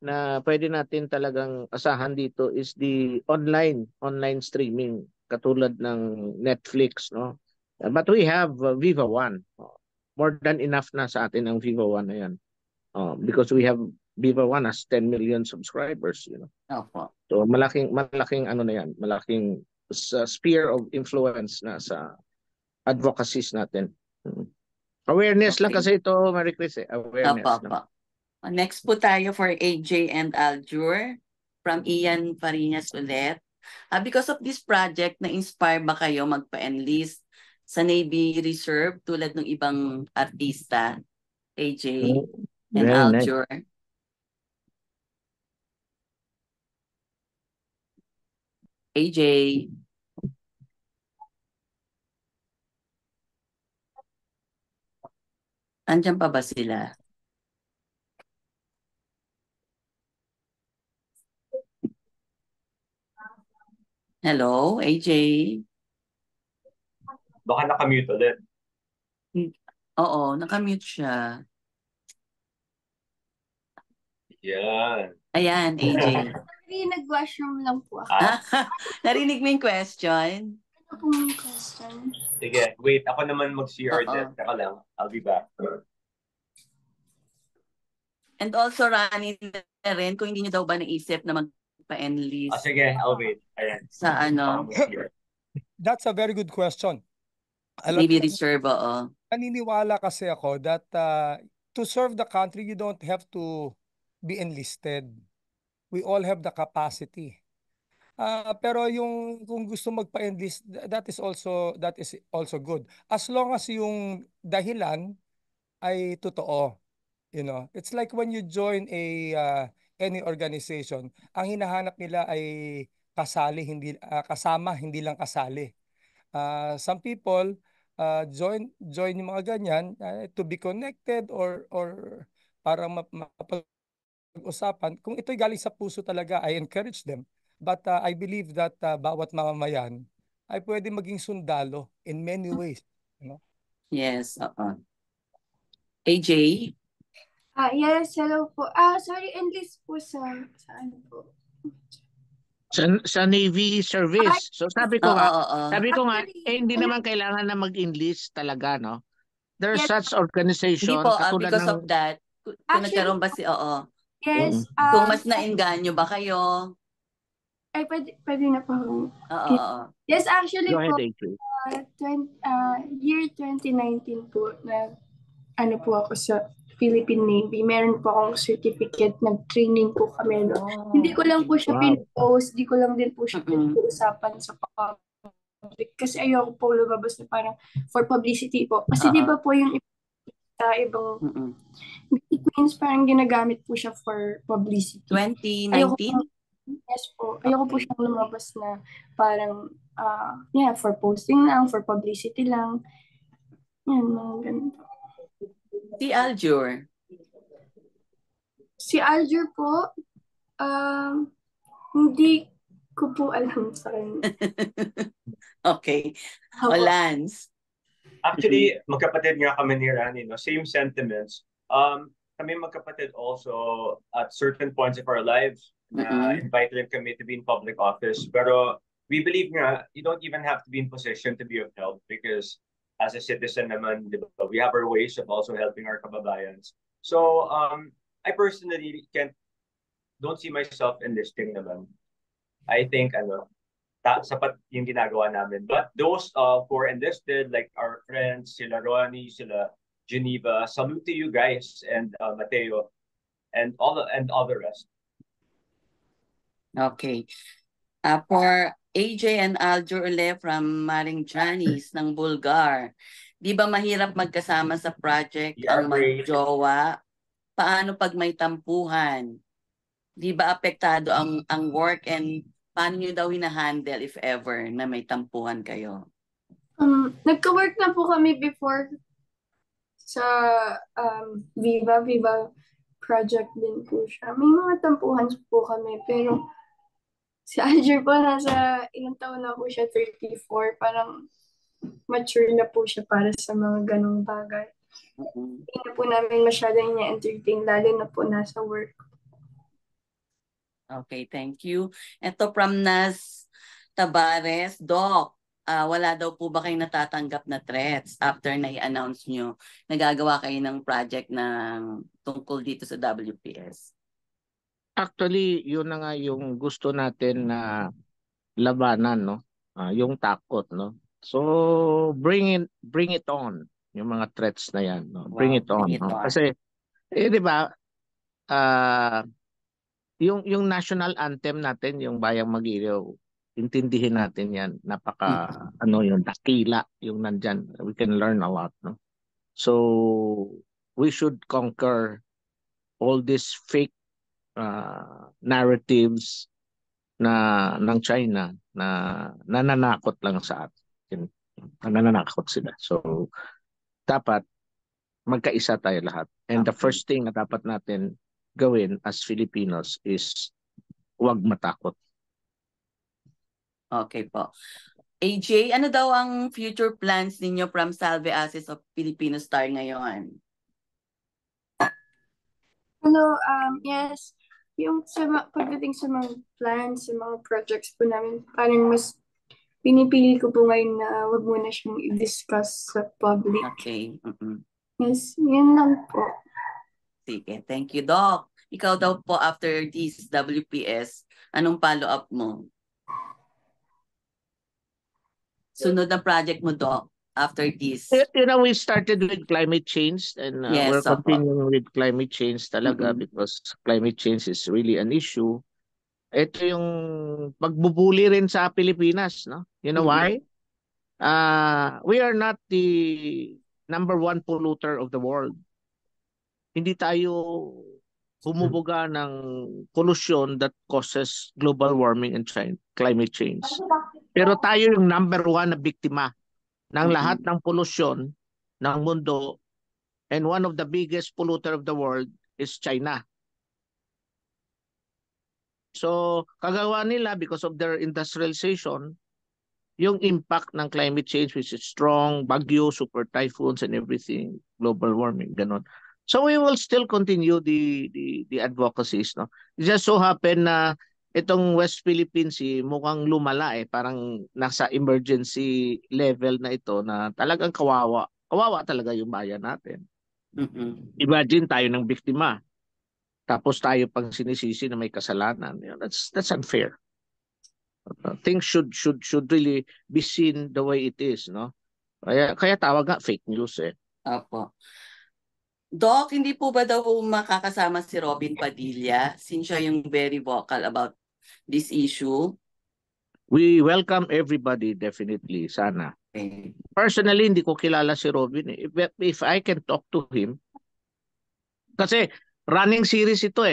na pwede natin talagang asahan dito is the online streaming katulad ng Netflix, no? But we have Viva One. More than enough na sa atin ang Viva One na yan. Because we have Viva One has 10 million subscribers, you know. Opo. So malaking ano na yan, malaking sphere of influence na sa advocacies natin. Awareness lang Okay. kasi ito, Marie Chris, eh. Awareness. Opo, No? opo. Next po tayo for AJ and Aljur from Ian Farinas ulit. Because of this project, na-inspire ba kayo magpa-enlist sa Navy Reserve tulad ng ibang artista? AJ and Very nice. Aljur. AJ. Andiyan pa ba sila? Hello, AJ? Baka nakamute ulit. Oo, nakamute siya. Yan. Ayan, AJ. Sorry, nag-washroom lang po ako. Narinig mo yung question? Ano po yung question? Sige, wait. Ako naman mag-CR Oo. din. Teka lang. I'll be back. And also, Rani na rin, kung hindi nyo daw ba naisip na magpa-enlist Sige, I'll wait. Ayan. sa ano, That's a very good question. Alam Navy mo, Reserve, oo. naniniwala kasi ako that to serve the country, you don't have to be enlisted. We all have the capacity. Pero yung kung gusto magpa-enlist, that is also good. As long as yung dahilan ay totoo. You know, it's like when you join any organization, ang hinahanap nila ay kasama, hindi lang kasali. Some people join yung mga ganyan to be connected or para mapag-usapan. Kung ito'y galing sa puso talaga, I encourage them. But I believe that bawat mamamayan ay pwede maging sundalo in many ways. You know? Yes, oo. AJ? Yes, hello po. Sorry, enlist po saan po? Sa Navy service. So sabi ko Oo, nga, oo. nga, Actually, hindi naman kailangan na mag-enlist talaga, no? There are yes, such Hindi organization po, katulad because of ng that, kung actually, nagkaroon ba oo. yes, Kung mas nainganyo ba kayo? ay, pwede na po. Oo, oo. Yes, actually Go po, ahead, AJ. year 2019 po, ano po ako sa Philippine Navy. Meron po akong certificate, nag-training po kami. No? Hindi ko lang po siya Wow. pin-post, di ko lang din po siya pinag-uusapan sa public. Kasi ayoko po lumabas na parang for publicity po. Kasi di ba po yung ibang beauty queens, parang ginagamit po siya for publicity. 2019? Yes po. Ayoko po siyang lumabas na parang, yeah, for posting lang, for publicity lang. Yan, mga ganun po. Si Aljur? Si Aljur po, hindi ko po alam sa kanya. Okay. O Lance? Actually, magkapatid nga kami ni Rani, no? Same sentiments. Kami magkapatid also at certain points of our lives na invite rin kami to be in public office. Pero we believe nga, you don't even have to be in position to be of help because as a citizen naman, di ba, we have our ways of also helping our kababayans. So, I personally don't see myself enlisting naman. I think, sapat yung ginagawa namin. But those who are enlisted, like our friends, sila Ronnie, sila Geneva, salute to you guys and Mateo and all the rest. Okay. For AJ and Aljur ule from Maring Janice ng Bulgar, di ba mahirap magkasama sa project ang magjowa? Paano pag may tampuhan? Di ba apektado ang work and paano nyo daw hinahandle if ever na may tampuhan kayo? Nagka-work na po kami before sa Viva project din po siya. May mga tampuhan po kami pero si Aljur po nasa ilang taon na po siya, 34. Parang mature na po siya para sa mga ganong bagay. Hindi na po namin masyadong niya-entertain lalo na po nasa work. Okay, thank you. Ito from Nas Tabares. Doc, wala daw po ba kayong natatanggap na threats after na i-announce nyo nagagawa kayo ng project ng tungkol dito sa WPS? Actually, yun na nga yung gusto natin na labanan, no? Yung takot, no? So, bring it on, yung mga threats na yan, no? Bring it on, no? Kasi, di ba, yung national anthem natin, yung Bayang Mag-ilaw, intindihin natin yan. Yung dakila, yung nandyan. We can learn a lot, no? So, we should conquer all these fake narratives ng China na nananakot lang sa atin. Nananakot sila. So, dapat magkaisa tayo lahat. And the first thing na dapat natin gawin as Filipinos is huwag matakot. Okay po. AJ, ano daw ang future plans ninyo from Salve Assets of Filipino Star ngayon? Yes. Yung pagdating sa mga plans, sa mga projects po namin, parang mas pinipili ko po ngayon na wag muna siyang i-discuss sa public. Okay. Yes, yun lang po. Sige, thank you, Doc. Ikaw daw po after this WPS, anong follow-up mo? Sunod na project mo, Doc, after this? We started with climate change and we're continuing with climate change talaga because climate change is really an issue. Ito yung pagbubuli rin sa Pilipinas, no? You know why? We are not the number one polluter of the world. Hindi tayo humubuga ng pollution that causes global warming and climate change. Pero tayo yung number one na biktima ng lahat ng polusyon ng mundo, and one of the biggest polluter of the world is China. So, kagawa nila because of their industrialization, yung impact ng climate change, which is strong, bagyo, super typhoons and everything, global warming, ganon. So we will still continue the advocacies, no? It just so happen na itong West Philippine Sea mukhang lumala parang nasa emergency level na ito na talagang kawawa. Kawawa talaga yung bayan natin. Imagine tayo ng biktima. Tapos tayo pang sinisisi na may kasalanan. That's unfair. Things should really be seen the way it is, no? Kaya tawag nga fake news Opo. Doc, hindi po ba daw makakasama si Robin Padilla since siya yung very vocal about this issue? We welcome everybody, definitely, sana. Okay. Personally, hindi ko kilala si Robin. If I can talk to him, kasi running series ito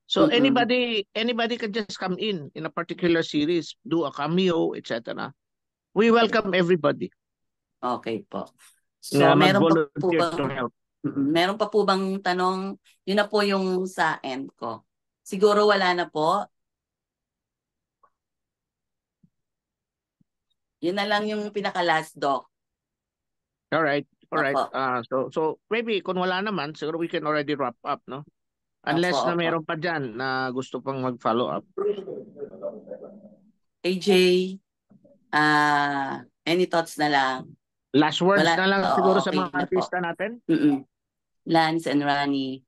So anybody can just come in a particular series, do a cameo, etc. We welcome everybody. Okay po. So Na meron pa po mag-volunteer to bang help. meron pa po bang tanong? Yun na po yung sa end ko. Siguro wala na po. Yun na lang yung pinaka-last, Doc. All right. Opo. So maybe kung wala naman, siguro we can already wrap up, no? Unless na Opo. meron pa dyan na gusto pang mag-follow up. AJ, any thoughts na lang? Last words na lang siguro sa okay mga na po. artista natin. Lance and Rani.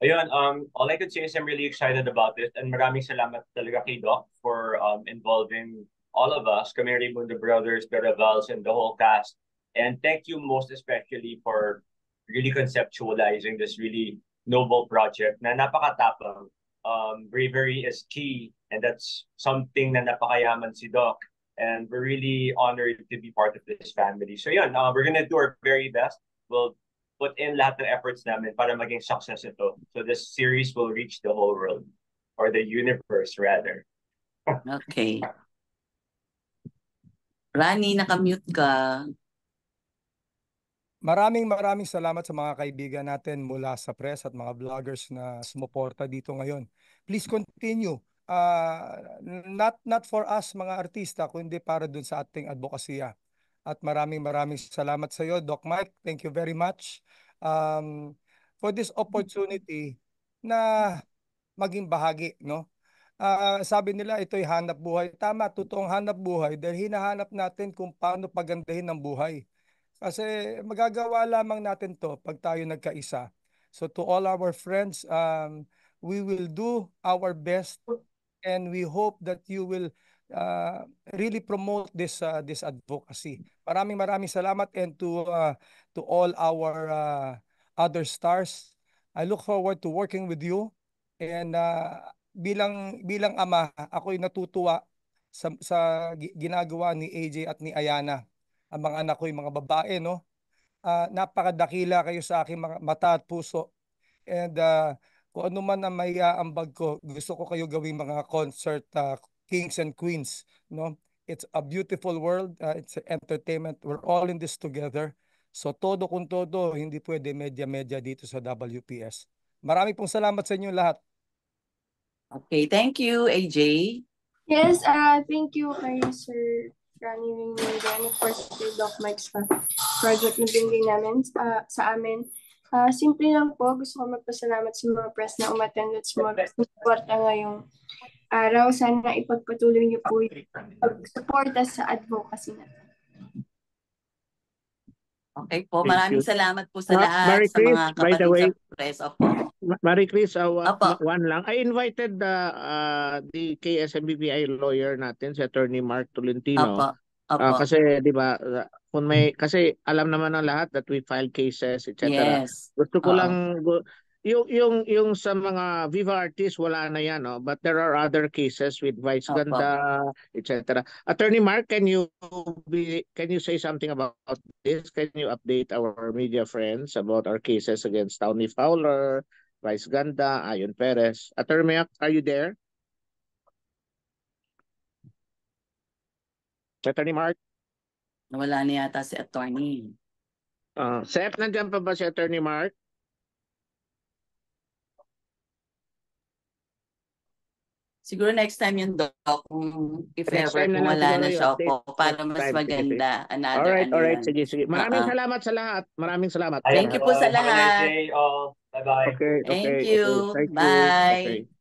Ayun, all I could say is I'm really excited about this and maraming salamat talaga kay Doc for involving all of us, kami Raimundo Brothers, the Ravals, and the whole cast. And thank you most especially for really conceptualizing this really noble project na napakatapang. Bravery is key, and that's something na napakayaman si Doc. And we're really honored to be part of this family. So yun, we're gonna do our very best. We'll put in lahat ng efforts namin para maging success ito. So this series will reach the whole world, or the universe rather. Okay. Rani, nakamute ka. Maraming salamat sa mga kaibigan natin mula sa press at mga vloggers na sumuporta dito ngayon. Please continue. Not for us mga artista, kundi para dun sa ating advokasya. At maraming salamat sa iyo, Doc Mike. Thank you very much for this opportunity na maging bahagi, no? Sabi nila ito'y hanap buhay. Tama, totoong hanap buhay dahil hinahanap natin kung paano pagandahin ang buhay. Kasi magagawa lamang natin to pag tayo nagkaisa. So to all our friends, we will do our best and we hope that you will really promote this advocacy. Maraming salamat, and to all our other stars. I look forward to working with you, and bilang ama, ako'y natutuwa sa ginagawa ni AJ at ni Ayana. Ang mga anak ko, yung mga babae, no? Napakadakila kayo sa aking mga mata at puso. And kung ano man ang may ambag ko, gusto ko kayo gawing mga concert kings and queens, no? It's a beautiful world, it's entertainment. We're all in this together. So todo kung todo, hindi pwede medya dito sa WPS. Marami pong salamat sa inyo lahat. Okay, thank you, AJ. Yes, thank you kay Sir Rani Raimundo and of course kay Doc Mike sa project na binigay namin sa amin. Simple lang po, gusto ko magpasalamat sa mga press na umattend at sumuporta ngayong araw. Sana ipagpatuloy niyo po yung pag-suporta sa advocacy natin. Okay po, Thank maraming you. salamat po sa lahat Marie sa mga Chris, by the kapatid way, sa press. Opo. Marie Chris, Opo. one lang. I invited the KSMBPI lawyer natin, si Attorney Mark Tolentino. Opo. Opo. Kasi 'di ba, kasi alam naman ng lahat that we file cases, etc. Yes. Gusto ko lang yung sa mga Viva artists wala na yan, no? But there are other cases with Vice Ganda, etc. Attorney Mark, can you say something about this? Can you update our media friends about our cases against Tony Fowler, Vice Ganda, Ayon Perez? Attorney Mark, are you there? Attorney Mark? Nawala na yata si attorney. Seth, nandiyan pa ba si Attorney Mark? Si Siguro next time yung Doc, kung if Next ever time na kung lang wala siguro na yung siya, update. opo, para Next mas time. Sige, sige. maganda. Another Alright, ano alright. yun. Sige, sige. Maraming Oo. salamat sa lahat. Maraming salamat. Thank you po sa Have a nice lahat. day all. Bye-bye. Okay, Thank okay, you. okay. Thank you. Bye. Okay.